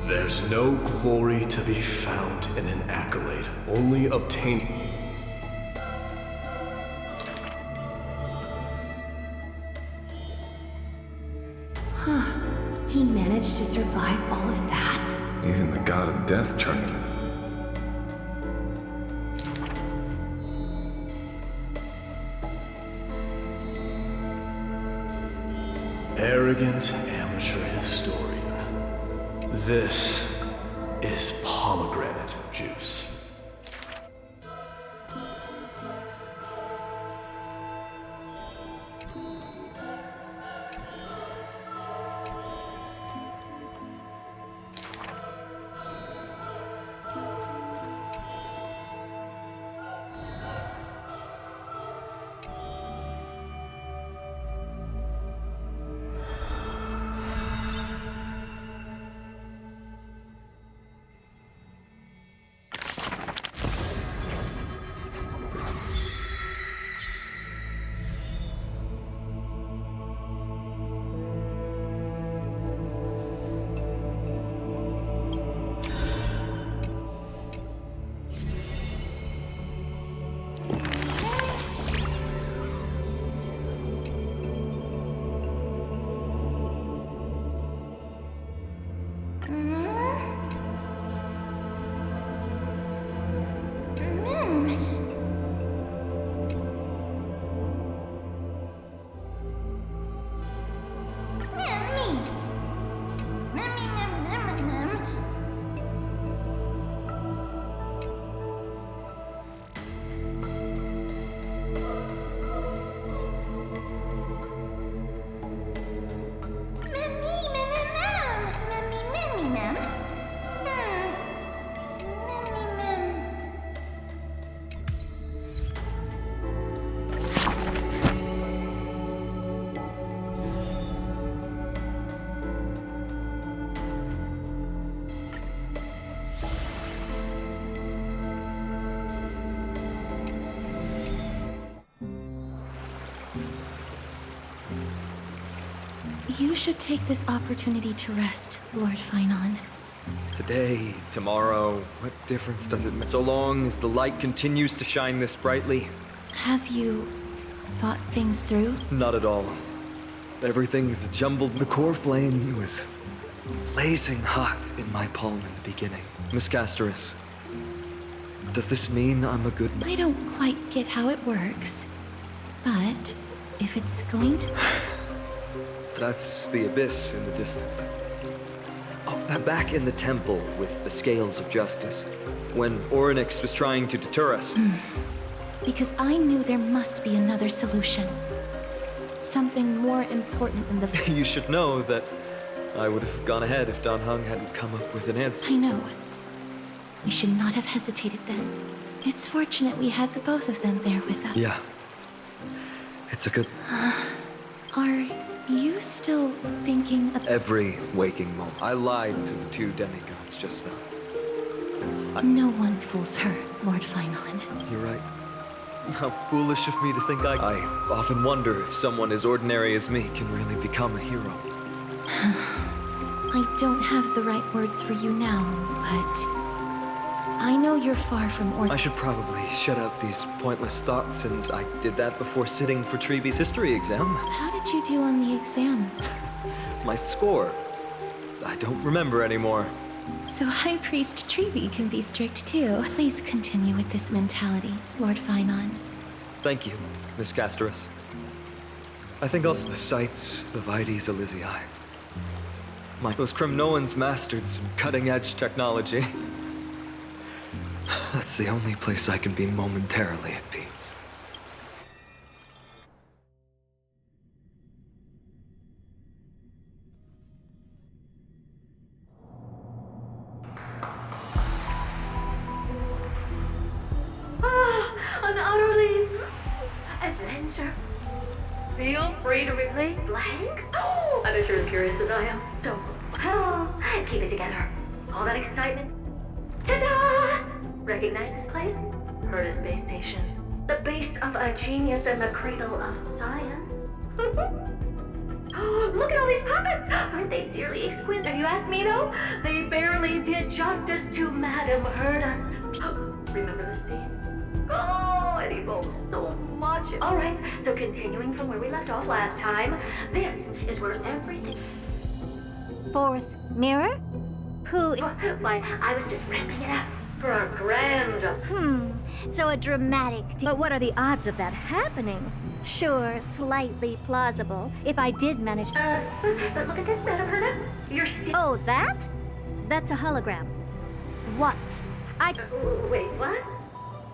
Speaker 13: There's no glory to be found in an accolade, only obtained.
Speaker 2: He managed to survive all of that?
Speaker 14: Even the god of death turned him.
Speaker 13: Arrogant amateur historian. This is pomegranate juice.
Speaker 3: You should take this opportunity to rest, Lord Finon.
Speaker 12: Today, tomorrow, what difference does it make? So long as the light continues to shine this brightly.
Speaker 3: Have you thought things through?
Speaker 12: Not at all. Everything's jumbled. The core flame was blazing hot in my palm in the beginning. Miss Casterus, does this mean I'm a good man?
Speaker 3: I don't quite get how it works, but if it's going to...
Speaker 12: That's the abyss in the distance. Oh, back in the temple with the scales of justice, when Orynyx was trying to deter us.
Speaker 3: Because I knew there must be another solution. Something more important than the...
Speaker 12: You should know that I would have gone ahead if Dan Heng hadn't come up with an answer.
Speaker 3: I know. We should not have hesitated then. It's fortunate we had the both of them there with us.
Speaker 12: Yeah. It's a good...
Speaker 3: Are you still thinking of...
Speaker 12: Every waking moment. I lied to the two demigods just now.
Speaker 3: No one fools her, Lord Finon.
Speaker 12: You're right. How foolish of me to think I often wonder if someone as ordinary as me can really become a hero.
Speaker 3: I don't have the right words for you now, but... I know you're far from
Speaker 12: I should probably shut out these pointless thoughts, and I did that before sitting for Treeby's history exam.
Speaker 3: How did you do on the exam?
Speaker 12: My score. I don't remember anymore.
Speaker 3: So High Priest Treeby can be strict too. Please continue with this mentality, Lord Finon.
Speaker 12: Thank you, Miss Casterus. I think also the sights of Ides Elysiae. Those Kremnoans mastered some cutting-edge technology. That's the only place I can be momentarily at peace.
Speaker 15: An utterly adventure. Feel free to replace blank. I'm as sure as curious as I am. So, keep it together. All that excitement. Ta-da! Recognize this place? Heard of space station. The base of a genius and the cradle of science. Look at all these puppets! Aren't they dearly exquisite? If you ask me, though, they barely did justice to Madame Herda's. Remember the scene? Oh, it evokes so much. All right, so continuing from where we left off last time, this is where everything...
Speaker 3: Fourth mirror? Who?
Speaker 15: Why, I was just ramping it up for our grand...
Speaker 3: So a dramatic... But what are the odds of that happening? Sure, slightly plausible, if I did manage to...
Speaker 15: but look at this, Madame Herda. You're still...
Speaker 3: Oh, that? That's a hologram. What?
Speaker 15: Wait, what?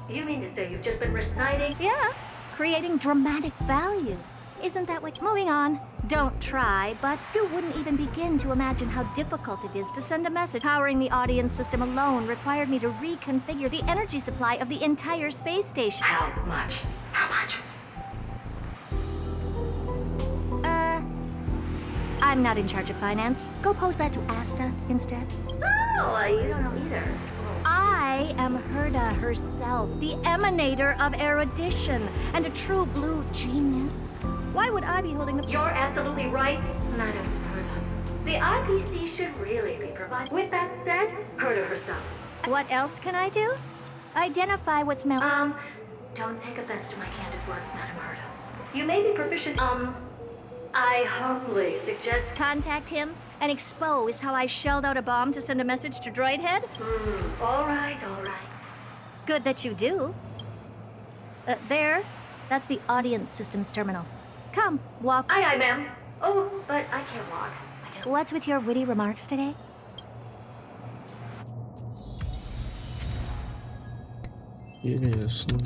Speaker 15: You mean to say you've just been reciting?
Speaker 3: Yeah, creating dramatic value. Isn't that what... Moving on. Don't try, but you wouldn't even begin to imagine how difficult it is to send a message. Powering the audience system alone required me to reconfigure the energy supply of the entire space station.
Speaker 15: How much? How much?
Speaker 3: I'm not in charge of finance. Go pose that to Asta instead.
Speaker 15: Oh, you don't know either.
Speaker 3: I am Herda herself, the emanator of erudition, and a true blue genius. Why would I be holding the...
Speaker 15: You're absolutely right, Madame Herda. The IPC should really be provided. With that said, Herda herself.
Speaker 3: What else can I do? Identify what's
Speaker 15: don't take offense to my candid words, Madame Herda. You may be proficient, I humbly suggest...
Speaker 3: Contact him and expose how I shelled out a bomb to send a message to Droidhead?
Speaker 15: All right, all right.
Speaker 3: Good that you do. There. That's the audience systems terminal. Come, walk.
Speaker 15: Aye, ma'am. Oh, but I can't walk.
Speaker 3: What's with your witty remarks today?
Speaker 1: Интересно.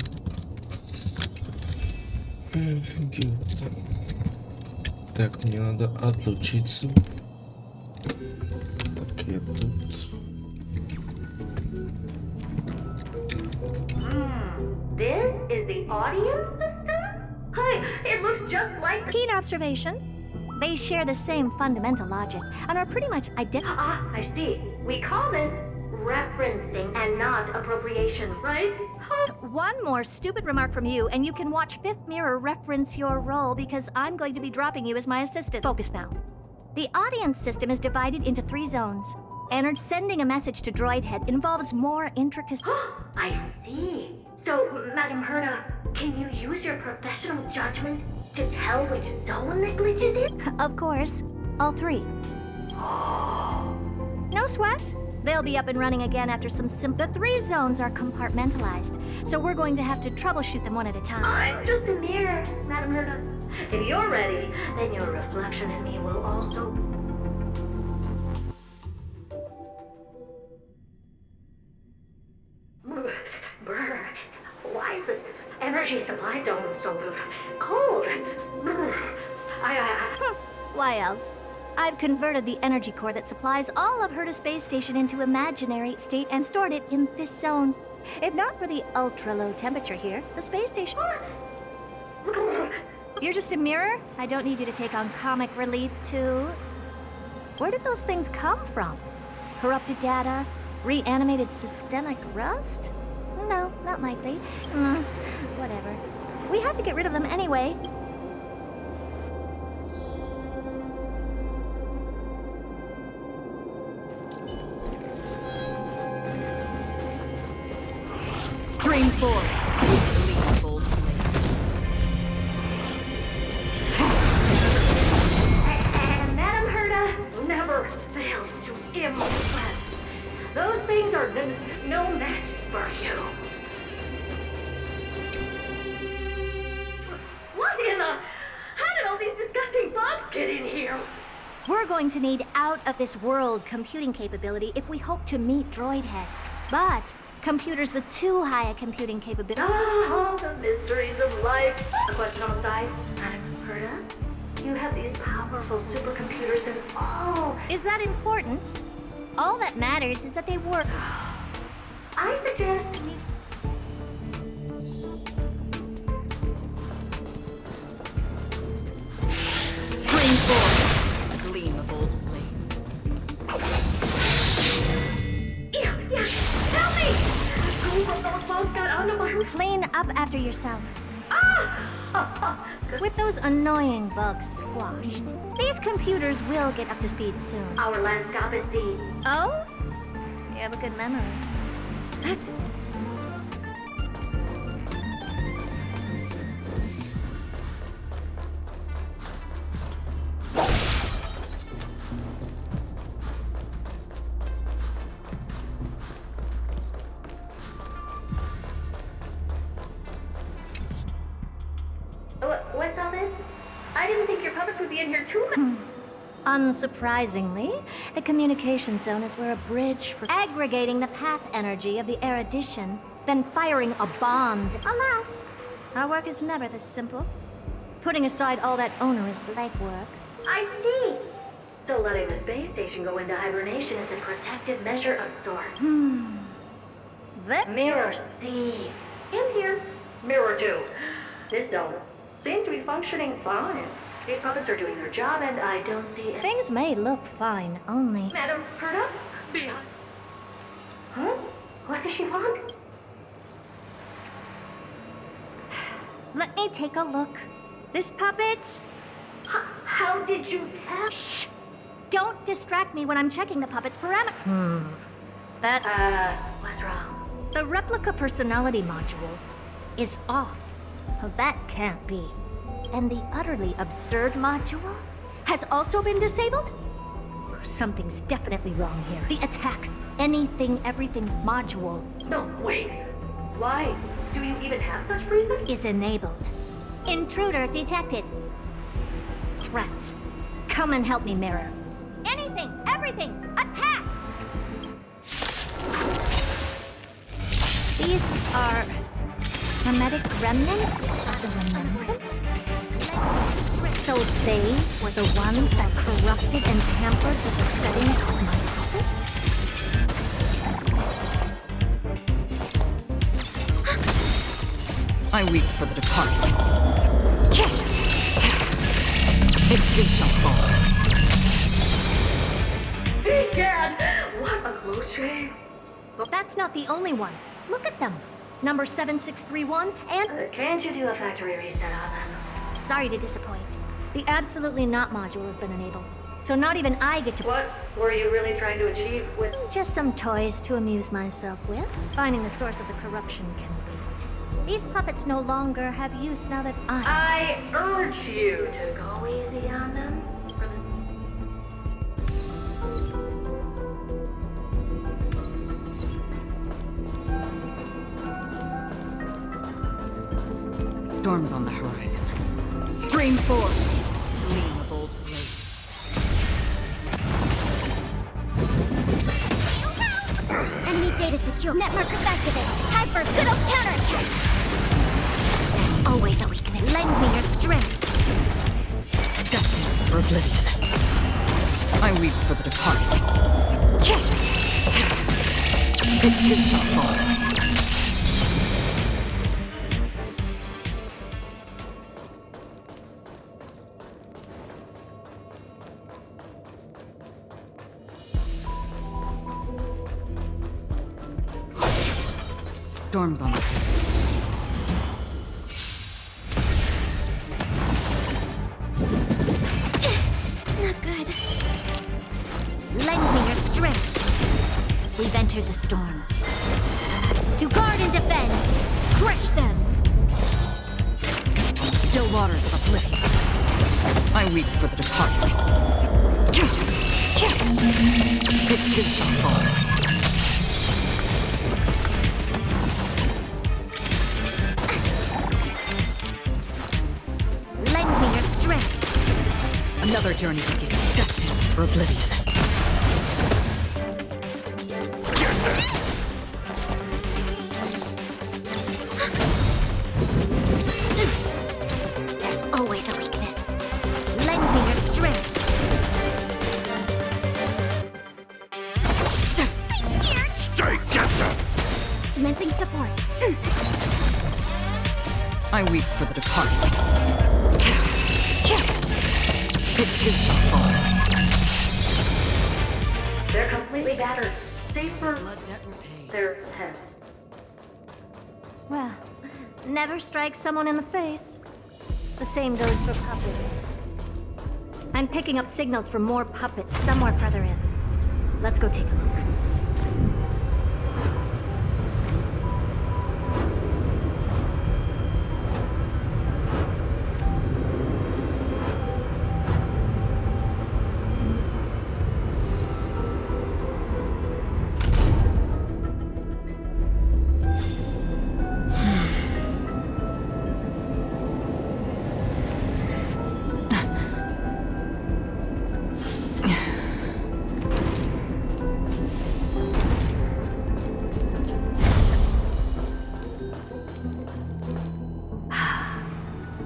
Speaker 1: Так, мне надо отлучиться. Так, я тут.
Speaker 15: This is the audience system? Hi, it looks just like...
Speaker 3: Keen observation. They share the same fundamental logic and are pretty much identical.
Speaker 15: I see. We call this referencing and not appropriation, right?
Speaker 3: One more stupid remark from you, and you can watch Fifth Mirror reference your role because I'm going to be dropping you as my assistant. Focus now. The audience system is divided into 3 zones. And sending a message to Droidhead involves more intricacy.
Speaker 15: I see. So, Madame Herda, can you use your professional judgment to tell which zone that glitches in?
Speaker 3: Of course. All 3. No sweat. They'll be up and running again after some The 3 zones are compartmentalized, so we're going to have to troubleshoot them one at a time.
Speaker 15: I'm just a mirror, Madame Herda. If you're ready, then your reflection in me will also... Brr, why is this energy supply zone so cold?
Speaker 3: Why else? I've converted the energy core that supplies all of Herda Space Station into imaginary state and stored it in this zone. If not for the ultra-low temperature here, the space station... You're just a mirror? I don't need you to take on comic relief, too. Where did those things come from? Corrupted data? Reanimated systemic rust? No, not likely. Whatever. We have to get rid of them anyway.
Speaker 4: Stream forward. Unbelievable.
Speaker 15: And Madame Herda never fails to impress. Those things are no match for you. What in the... How did all these disgusting bugs get in here?
Speaker 3: We're going to need out-of-this-world computing capability if we hope to meet Droidhead. But computers with too high a computing capability...
Speaker 15: Oh, the mysteries of life. A question on the side, Madame Herda? You have these powerful supercomputers and... Oh!
Speaker 3: Is that important? All that matters is that they work.
Speaker 15: I suggest you...
Speaker 4: Stream forward. A gleam of old blades.
Speaker 15: Yeah, help me! A group of those bugs got under my...
Speaker 3: Clean up after yourself.
Speaker 15: Ah! With those annoying bugs squashed, these computers will get up to speed soon. Our last stop is the... Oh? You have a good memory. That's... What's all this? I didn't think your puppets would be in here too much. Unsurprisingly, the communication zone is where a bridge for aggregating the path energy of the erudition, then firing a bond. Alas, our work is never this simple. Putting aside all that onerous legwork. I see. So letting the space station go into hibernation is a protective measure of sorts. Mirror C. And here. Mirror 2. This zone seems to be functioning fine. These puppets are doing their job, and I don't see it. Things may look fine, only... Madam, Herta? Behind. Huh? What does she want? Let me take a look. This puppet... How did you tell? Shh! Don't distract me when I'm checking the puppet's parameters. What's wrong? The replica personality module is off. Well, that can't be. And the utterly absurd module has also been disabled? Something's definitely wrong here. The attack, anything, everything module. No, wait. Why? Do you even have such reason? Is enabled. Intruder detected. Rats, come and help me, Mirror. Anything, everything, attack! These are hermetic remnants of the remembrance? So they were the ones that corrupted and tampered with the settings of my puppets?
Speaker 16: I weep for the departed. It too shall fall.
Speaker 15: Egad! What a close shave! But that's not the only one. Look at them. Number 7631 and... can't you do a factory reset on them? Sorry to disappoint. The absolutely not module has been enabled. So not even I get to... What were you really trying to achieve with... Just some toys to amuse myself with. Finding the source of the corruption can wait. These puppets no longer have use now that I urge you to go easy on them.
Speaker 16: Storms on the horizon. Stream forth. Gleam of old blades.
Speaker 17: Enemy data secure. Net markers activated. Time for a good old counterattack. There's always a weakness. Lend me your strength.
Speaker 16: Destined for oblivion. I weep for the departed. It too shall fall. Storms on the way.
Speaker 17: Not good. Lend me your strength. We've entered the storm. To guard and defend. Crush them.
Speaker 16: Still waters of oblivion. I weep for the departed. It too shall fall. Another journey begins, destined for oblivion.
Speaker 17: There's always a weakness. Lend me your strength. I'm scared.
Speaker 10: Stay captive.
Speaker 17: Commencing support.
Speaker 16: I weep for the departed. It too shall fall.
Speaker 15: They're completely battered. Save for their heads. Well, never strike someone in the face.
Speaker 17: The same goes for puppets. I'm picking up signals from more puppets somewhere further in. Let's go take a look.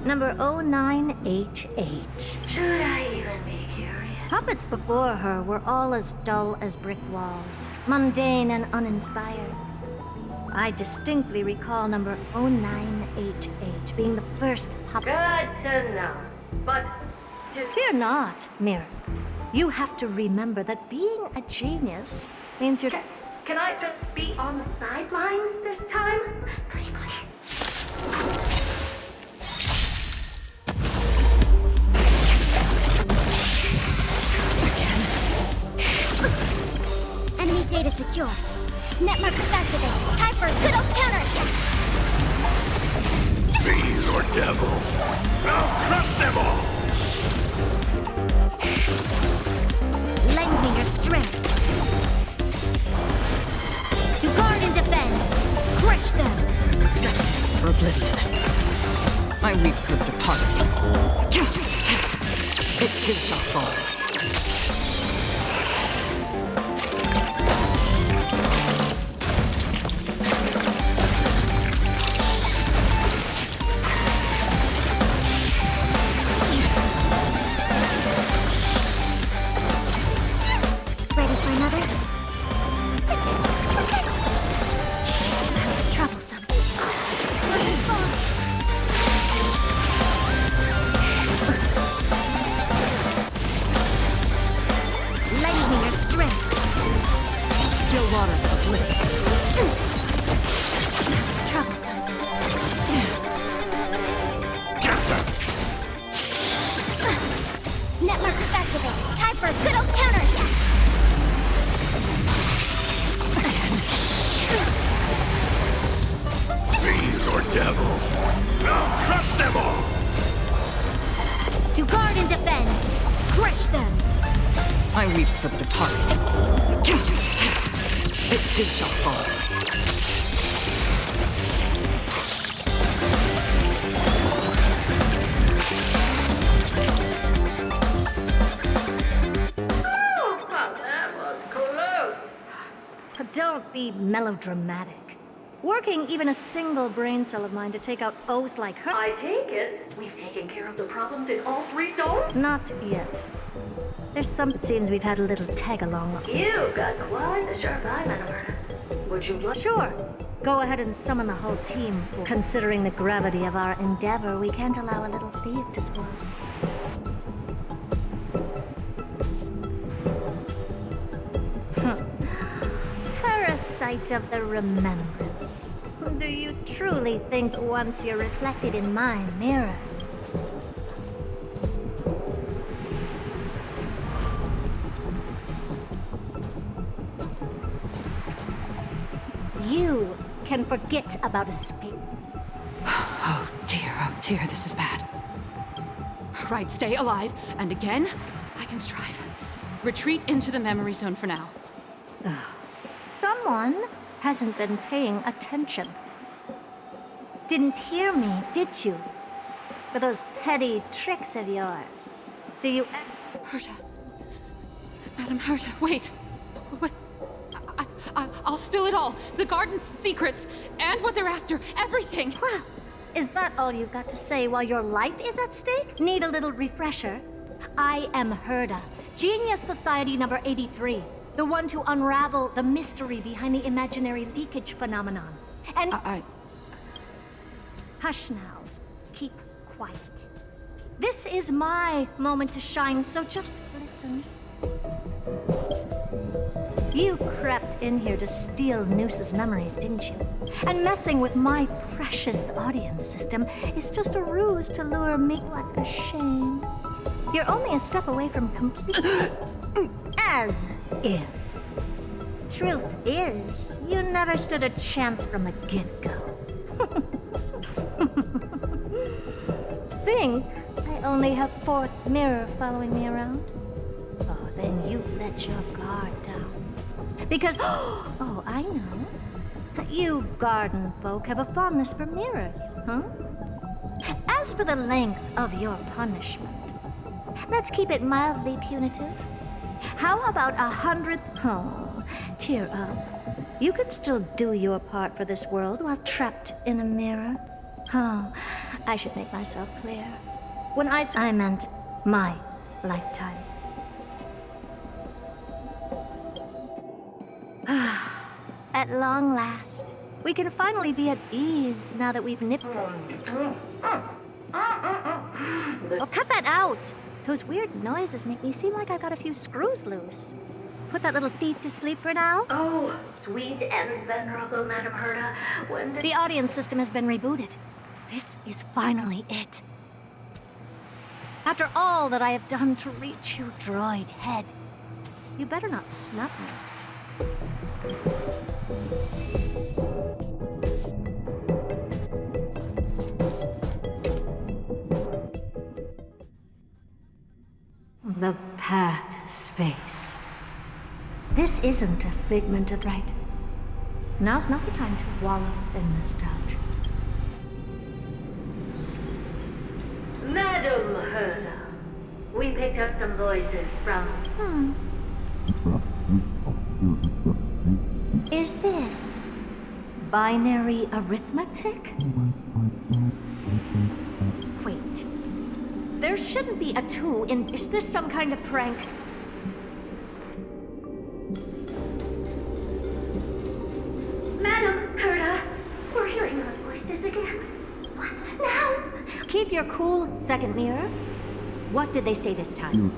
Speaker 17: Number 0988.
Speaker 15: Should I even be curious?
Speaker 17: Puppets before her were all as dull as brick walls, mundane and uninspired. I distinctly recall number 0988 being the first puppet.
Speaker 15: Good to know. But
Speaker 17: Fear not, Mirror. You have to remember that being a genius means you're...
Speaker 15: Can I just be on the sidelines this time? Pretty please.
Speaker 17: Enemy data secure. Net markers activated. Time for a good old counterattack.
Speaker 10: Fiends or devil, I'll crush them all!
Speaker 17: Lend me your strength. To guard and defend. Crush them.
Speaker 16: Destined for oblivion. My weak proved a target. It too shall fall.
Speaker 17: Ready for another? Troublesome. Wasn't far. Lend me your strength.
Speaker 16: Still waters of oblivion.
Speaker 17: Troublesome. Net markers activated. Time for a good old counterattack.
Speaker 10: Fiends or devil, I'll crush them all!
Speaker 17: To guard and defend. Crush them.
Speaker 16: My weak proved a target. It too shall fall.
Speaker 15: That was close.
Speaker 17: Don't be melodramatic. Working even a single brain cell of mine to take out foes like her.
Speaker 15: I take it we've taken care of the problems in all three zones?
Speaker 17: Not yet. There's some scenes we've had a little tag-along.
Speaker 15: You've got quite the sharp eye, Manamurda. Would you like...
Speaker 17: Sure. Go ahead and summon the whole team. Considering the gravity of our endeavor, we can't allow a little thief to spoil. Parasite of the remembrance. Do you truly think once you're reflected in my mirrors, you can forget about escape?
Speaker 16: Oh dear, this is bad. Right, stay alive, and again, I can strive. Retreat into the memory zone for now.
Speaker 17: Someone hasn't been paying attention. Didn't hear me, did you? For those petty tricks of yours. Do you...
Speaker 16: Herta. Madam Herta, wait. I'll spill it all. The garden's secrets, and what they're after, everything.
Speaker 17: Well, is that all you've got to say while your life is at stake? Need a little refresher? I am Herta, Genius Society number 83. The one to unravel the mystery behind the imaginary leakage phenomenon. And... Hush now. Keep quiet. This is my moment to shine, so just listen. You crept in here to steal Noose's memories, didn't you? And messing with my precious audience system is just a ruse to lure me. What a shame. You're only a step away from complete. As if. Truth is, you never stood a chance from the get-go. Think I only have 4th mirror following me around? Oh, then you let your guard down. Because, oh, I know. You garden folk have a fondness for mirrors, huh? As for the length of your punishment, let's keep it mildly punitive. How about 100? Oh, cheer up. You can still do your part for this world while trapped in a mirror. Oh, I should make myself clear. When I meant my lifetime. At long last, we can finally be at ease now that we've nipped. Oh, cut that out! Those weird noises make me seem like I got a few screws loose. Put that little thief to sleep for now.
Speaker 15: Oh, sweet and venerable Madam Herta, when did...
Speaker 17: The audience system has been rebooted. This is finally it. After all that I have done to reach you, droid head, you better not snub me. The path space. This isn't a figment of right. Now's not the time to wallow in nostalgia.
Speaker 15: Madam Herta, we picked up some voices from...
Speaker 17: Is this binary arithmetic? Wait. There shouldn't be a 2 in... Is this some kind of prank?
Speaker 15: Madam Herta, we're hearing those voices again. What now?
Speaker 17: Keep your cool, second mirror. What did they say this time?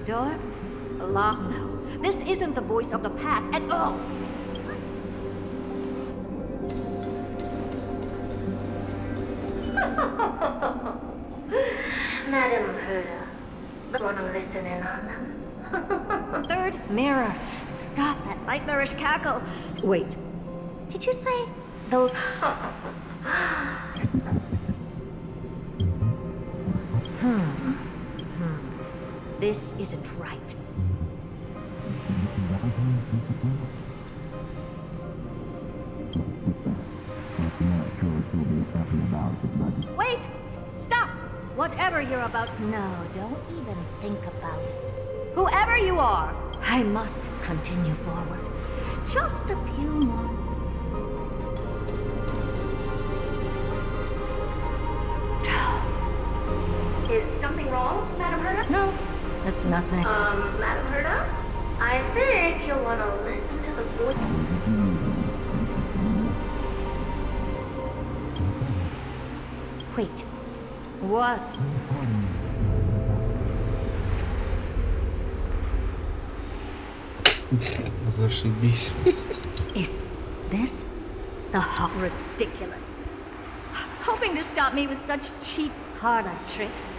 Speaker 17: Door? Locked now. This isn't the voice of the path at all.
Speaker 15: Madam Herta, wanna listen in on them?
Speaker 17: Third mirror. Stop that nightmarish cackle. Wait. Did you say those? This isn't right. Wait! Stop! Whatever you're about, no, don't even think about it. Whoever you are, I must continue forward. Just a few more.
Speaker 15: Is something wrong, Madam Herta?
Speaker 17: No, that's nothing.
Speaker 15: Madam Herta? I think you'll want to listen to the voice.
Speaker 17: Wait. What?
Speaker 1: Зашибись.
Speaker 17: Is this the ridiculous? Hoping to stop me with such cheap parlor tricks.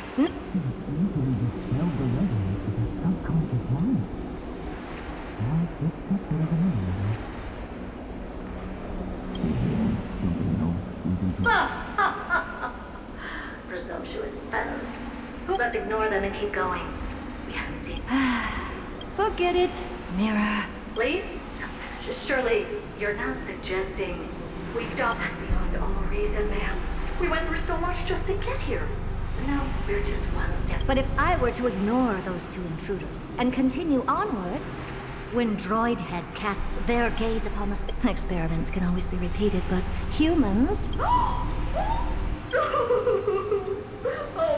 Speaker 15: Presumptuous fellows. Let's ignore them and keep going. We haven't seen...
Speaker 17: Forget it, mirror.
Speaker 15: Please? Surely you're not suggesting we stop us beyond all reason, ma'am. We went through so much just to get here. No, we're just one step.
Speaker 17: But if I were to ignore those 2 intruders and continue onward, when Droid Head casts their gaze upon the experiments can always be repeated, but humans...
Speaker 15: Oh,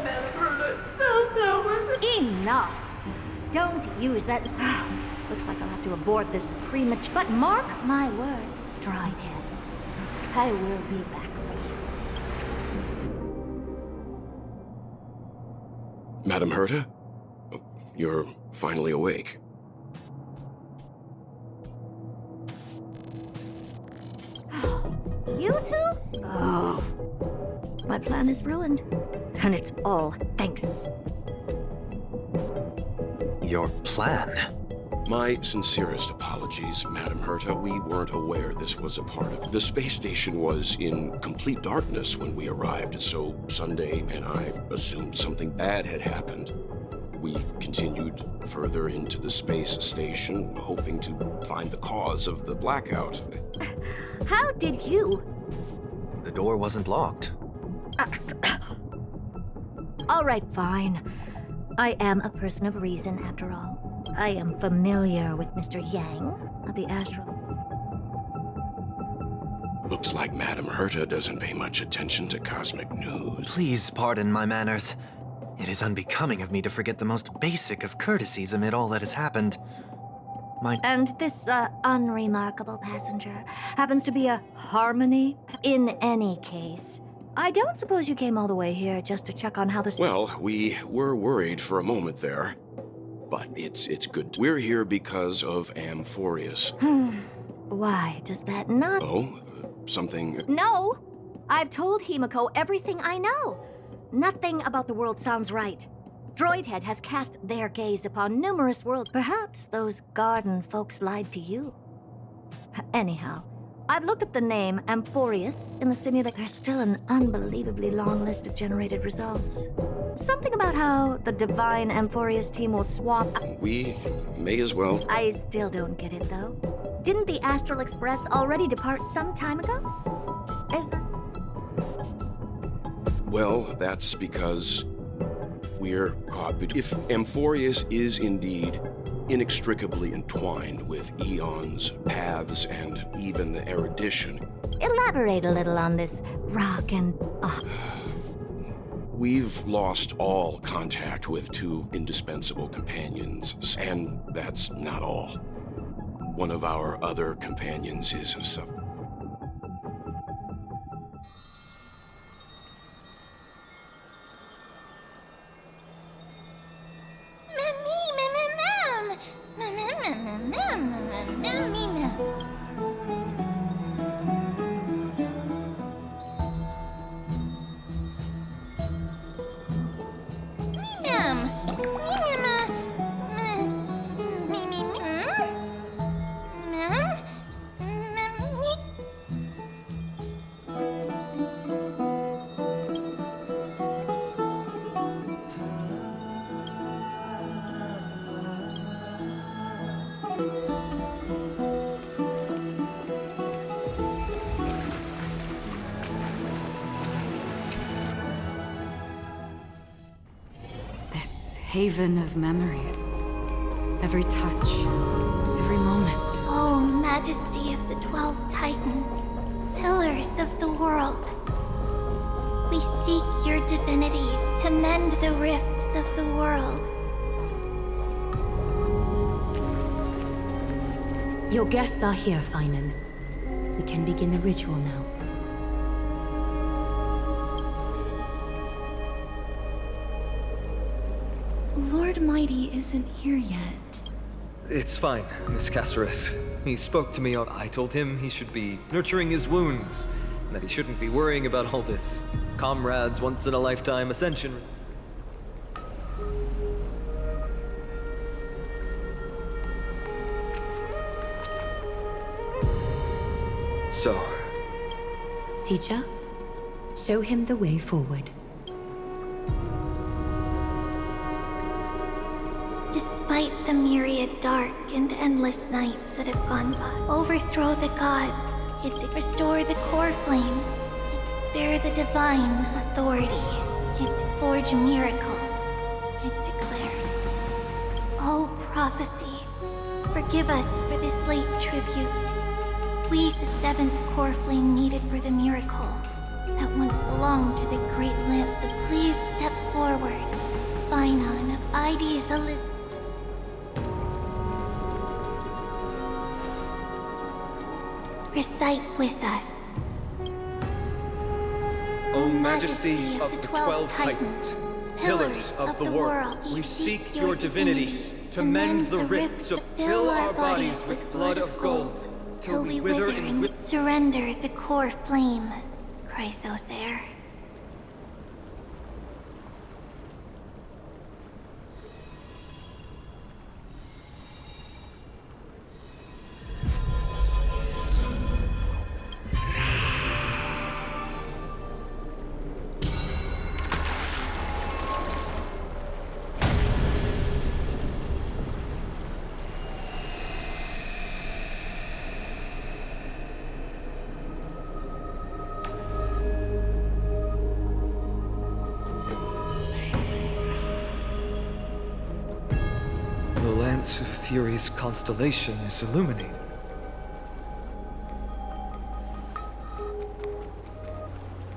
Speaker 15: Madam Herta, so listen.
Speaker 17: Enough! Don't use that... Looks like I'll have to abort this premature... But mark my words, Droid Head. I will be back for you.
Speaker 18: Madam Herta? You're finally awake.
Speaker 17: You two? Oh. My plan is ruined. And it's all thanks.
Speaker 18: Your plan?
Speaker 19: My sincerest apologies, Madam Herta. We weren't aware this was a part of... The space station was in complete darkness when we arrived, so Sunday and I assumed something bad had happened. We continued further into the space station, hoping to find the cause of the blackout.
Speaker 17: How did you?
Speaker 18: The door wasn't locked.
Speaker 17: All right, fine. I am a person of reason, after all. I am familiar with Mr. Yang of the Astral.
Speaker 19: Looks like Madam Herta doesn't pay much attention to cosmic news.
Speaker 18: Please pardon my manners. It is unbecoming of me to forget the most basic of courtesies amid all that has happened.
Speaker 17: And this, unremarkable passenger happens to be a Harmony? In any case, I don't suppose you came all the way here just to check on how the...
Speaker 19: Well, we were worried for a moment there. But it's good. We're here because of Amphorius.
Speaker 17: Why does that not...
Speaker 19: Oh? Something...
Speaker 17: No! I've told Himiko everything I know. Nothing about the world sounds right. Droidhead has cast their gaze upon numerous worlds. Perhaps those garden folks lied to you. Anyhow, I've looked up the name Amphorius in the simulator. There's still an unbelievably long list of generated results. Something about how the divine Amphorius team will swap...
Speaker 19: We may as well...
Speaker 17: I still don't get it, though. Didn't the Astral Express already depart some time ago? Is that...
Speaker 19: Well, that's because we're caught. If Amphorius is indeed inextricably entwined with eons, paths, and even the erudition...
Speaker 17: Elaborate a little on this rock and...
Speaker 19: We've lost all contact with two indispensable companions, and that's not all. One of our other companions is suffering.
Speaker 16: Haven of memories. Every touch, every moment.
Speaker 15: Oh, Majesty of the 12 Titans, pillars of the world. We seek your divinity to mend the rifts of the world.
Speaker 2: Your guests are here, Finan. We can begin the ritual now.
Speaker 3: Lord Mighty isn't here yet.
Speaker 12: It's fine, Miss Caceres. He spoke to me. I told him he should be nurturing his wounds, and that he shouldn't be worrying about all this comrades once-in-a-lifetime ascension. So...
Speaker 2: Teacher, show him the way forward.
Speaker 15: Despite the myriad dark and endless nights that have gone by, overthrow the gods, yet restore the core flames, yet bear the divine authority, yet forge miracles, yet declared. Oh, prophecy, forgive us for this late tribute. We, the seventh core flame needed for the miracle, that once belonged to the great lance of please step forward, Finan of Ides Elizabeth. Recite with us.
Speaker 12: O Majesty of the 12 Titans, pillars of the world, we seek your divinity to mend the rifts of fill our bodies with blood of gold,
Speaker 3: till we wither and surrender the core flame, Chrysosair.
Speaker 12: The Lance of Fury's constellation is illuminated.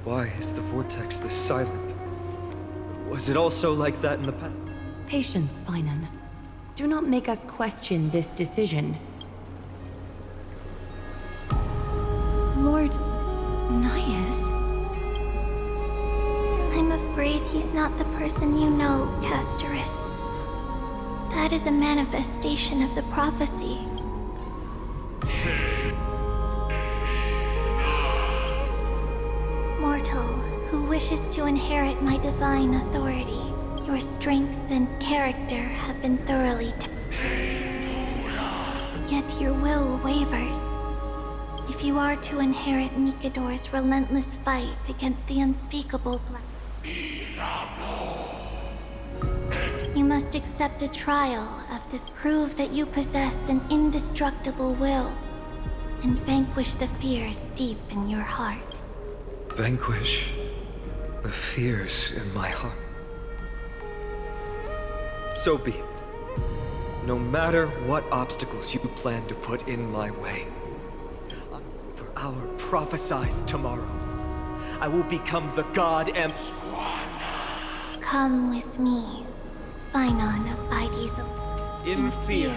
Speaker 12: Why is the vortex this silent? Was it also like that in the past?
Speaker 2: Patience, Finan. Do not make us question this decision.
Speaker 3: Lord Naias? I'm afraid he's not the person you know, Castorus. That is a manifestation of the prophecy. Mortal, who wishes to inherit my divine authority, your strength and character have been thoroughly yet your will wavers. If you are to inherit Nikador's relentless fight against the unspeakable you must accept a trial to prove that you possess an indestructible will and vanquish the fears deep in your heart.
Speaker 12: Vanquish the fears in my heart. So be it. No matter what obstacles you plan to put in my way, for our prophesied tomorrow, I will become the god and
Speaker 3: Come with me, Finan of Idizel.
Speaker 12: In fear,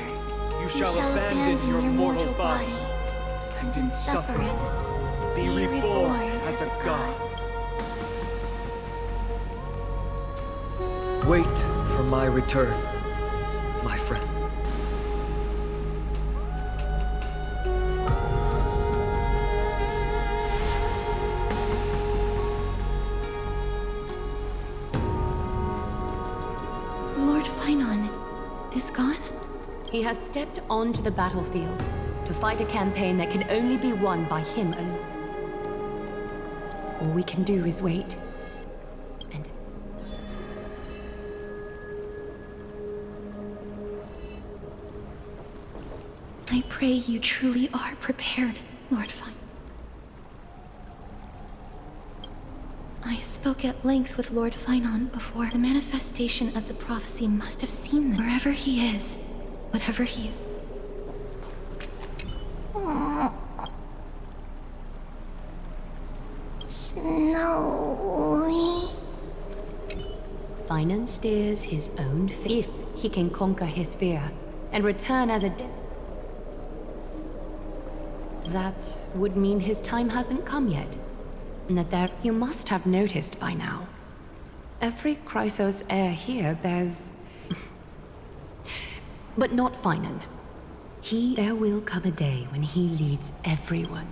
Speaker 12: you shall abandon your mortal body, and in suffering, be reborn as a god. Wait for my return, my friend.
Speaker 3: Lord Finan is gone?
Speaker 2: He has stepped onto the battlefield to fight a campaign that can only be won by him alone. All we can do is wait. And...
Speaker 3: I pray you truly are prepared, Lord Finan. I spoke at length with Lord Finan before. The manifestation of the prophecy must have seen them. Wherever he is, whatever he is. Snowy.
Speaker 2: Finan steers his own fate. If he can conquer his fear and return as a that would mean his time hasn't come yet. And that you must have noticed by now. Every Chrysos heir here bears... but not Finan. There will come a day when he leads everyone.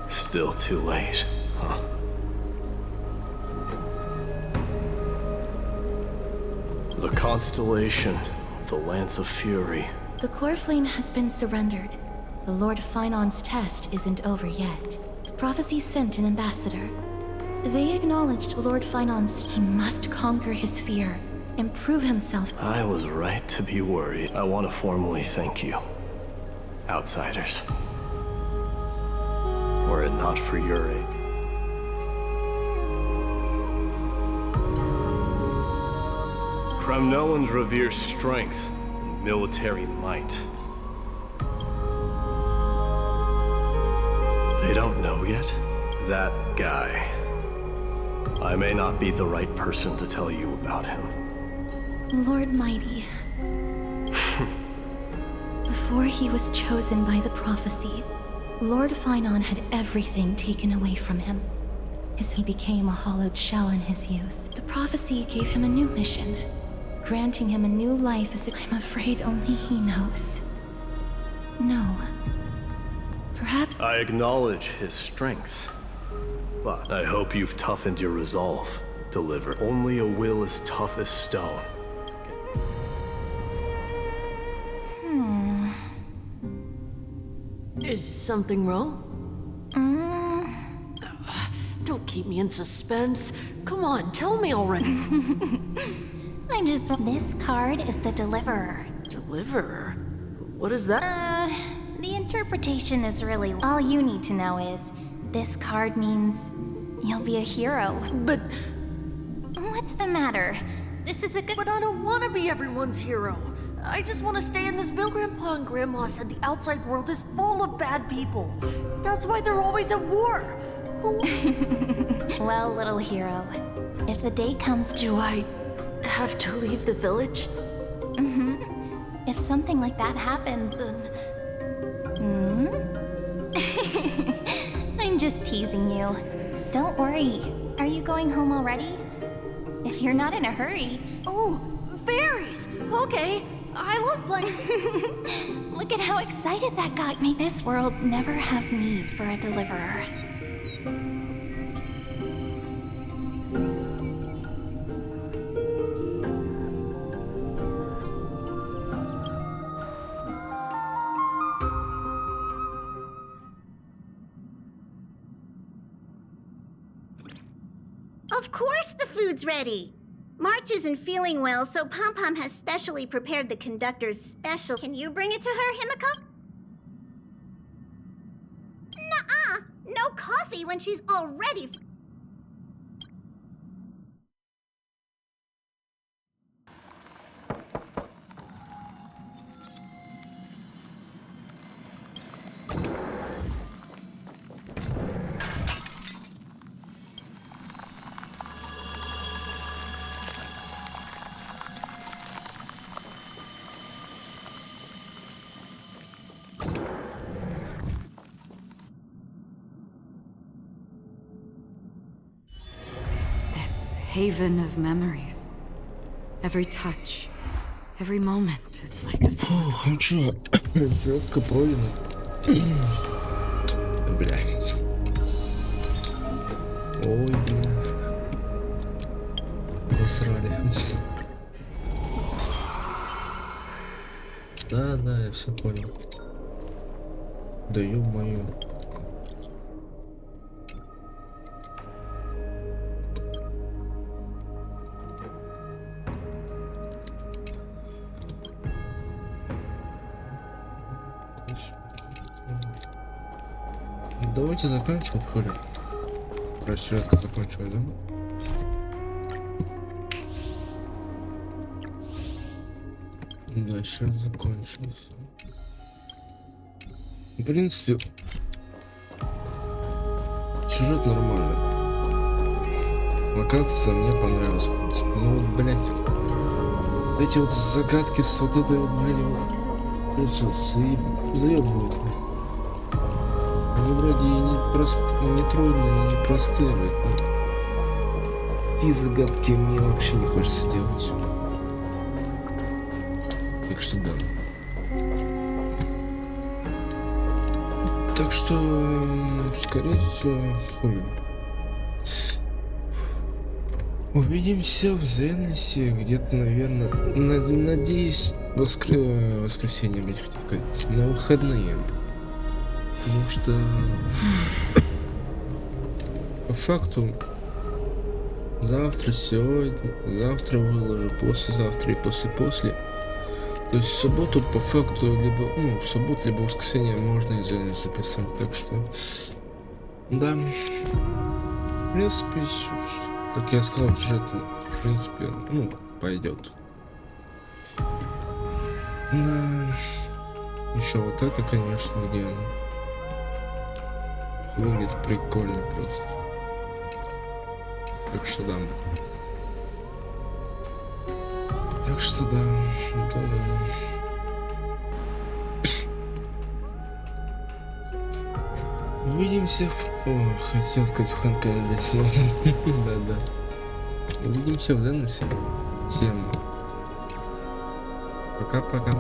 Speaker 13: Still too late, huh? The constellation of the Lance of Fury.
Speaker 3: The core flame has been surrendered. The Lord Finan's test isn't over yet. The prophecy sent an ambassador. They acknowledged Lord Finan's... He must conquer his fear and prove himself.
Speaker 13: I was right to be worried. I want to formally thank you, outsiders. Were it not for your aid. Kremnoans revere strength and military might. They don't know yet? That guy. I may not be the right person to tell you about him.
Speaker 3: Lord Mighty. Before he was chosen by the prophecy, Lord Finan had everything taken away from him, as he became a hollowed shell in his youth. The prophecy gave him a new mission, granting him a new life as I'm afraid only he knows. No. Perhaps
Speaker 13: I acknowledge his strength, but I hope you've toughened your resolve. Deliver. Only a will as tough as stone.
Speaker 20: Is something wrong? Don't keep me in suspense. Come on, tell me already.
Speaker 3: This card is the deliverer.
Speaker 20: Deliverer? What is that?
Speaker 3: The interpretation is really... All you need to know is, this card means you'll be a hero.
Speaker 20: But...
Speaker 3: What's the matter? This is a good...
Speaker 20: But I don't want to be everyone's hero. I just want to stay in this village. Grandpa and Grandma said the outside world is full of bad people. That's why they're always at war.
Speaker 3: Well, little hero, if the day comes...
Speaker 20: Do I have to leave the village?
Speaker 3: If something like that happens, then... I'm just teasing you. Don't worry. Are you going home already? If you're not in a hurry...
Speaker 20: Oh, fairies! Okay, I love playing.
Speaker 3: Look at how excited that got me. This world never have need for a deliverer.
Speaker 21: Of course the food's ready! March isn't feeling well, so Pom Pom has specially prepared the conductor's special. Can you bring it to her, Himiko? Nuh-uh! No coffee when she's already...
Speaker 2: Haven of memories. Every touch, every moment is like a...
Speaker 1: Хочу четко пройдено. Блядь. Ой, блин. Насрали. Да, я все понял. Даю мою. Давайте заканчивать, хули. Про сюжетку закончилась, да? Да, сейчас закончился. В принципе, сюжет нормальный. Локация мне понравилась, в принципе. Ну вот, блять, эти вот загадки с вот этой вот, блядь, просто заебывают. Они вроде и не трудные, и не простые, блядь. Эти загадки мне вообще не хочется делать. Так что да. Так что, скорее всего, увидимся в Зеннесе где-то, наверное, надеюсь, воскресенье, блядь, хотел сказать, на выходные. Потому что по факту завтра, сегодня, завтра выложу, послезавтра и после. То есть в субботу по факту либо, в субботу либо в воскресенье можно из Зеннес записать. Так что да, в принципе, как я сказал, сюжет, в принципе, пойдет. Еще вот это, конечно, где выглядит прикольно просто. Так что да. Так что да. Увидимся в... хотел сказать в Honkai весной. Да. Увидимся в Зеннесе. Всем пока-пока.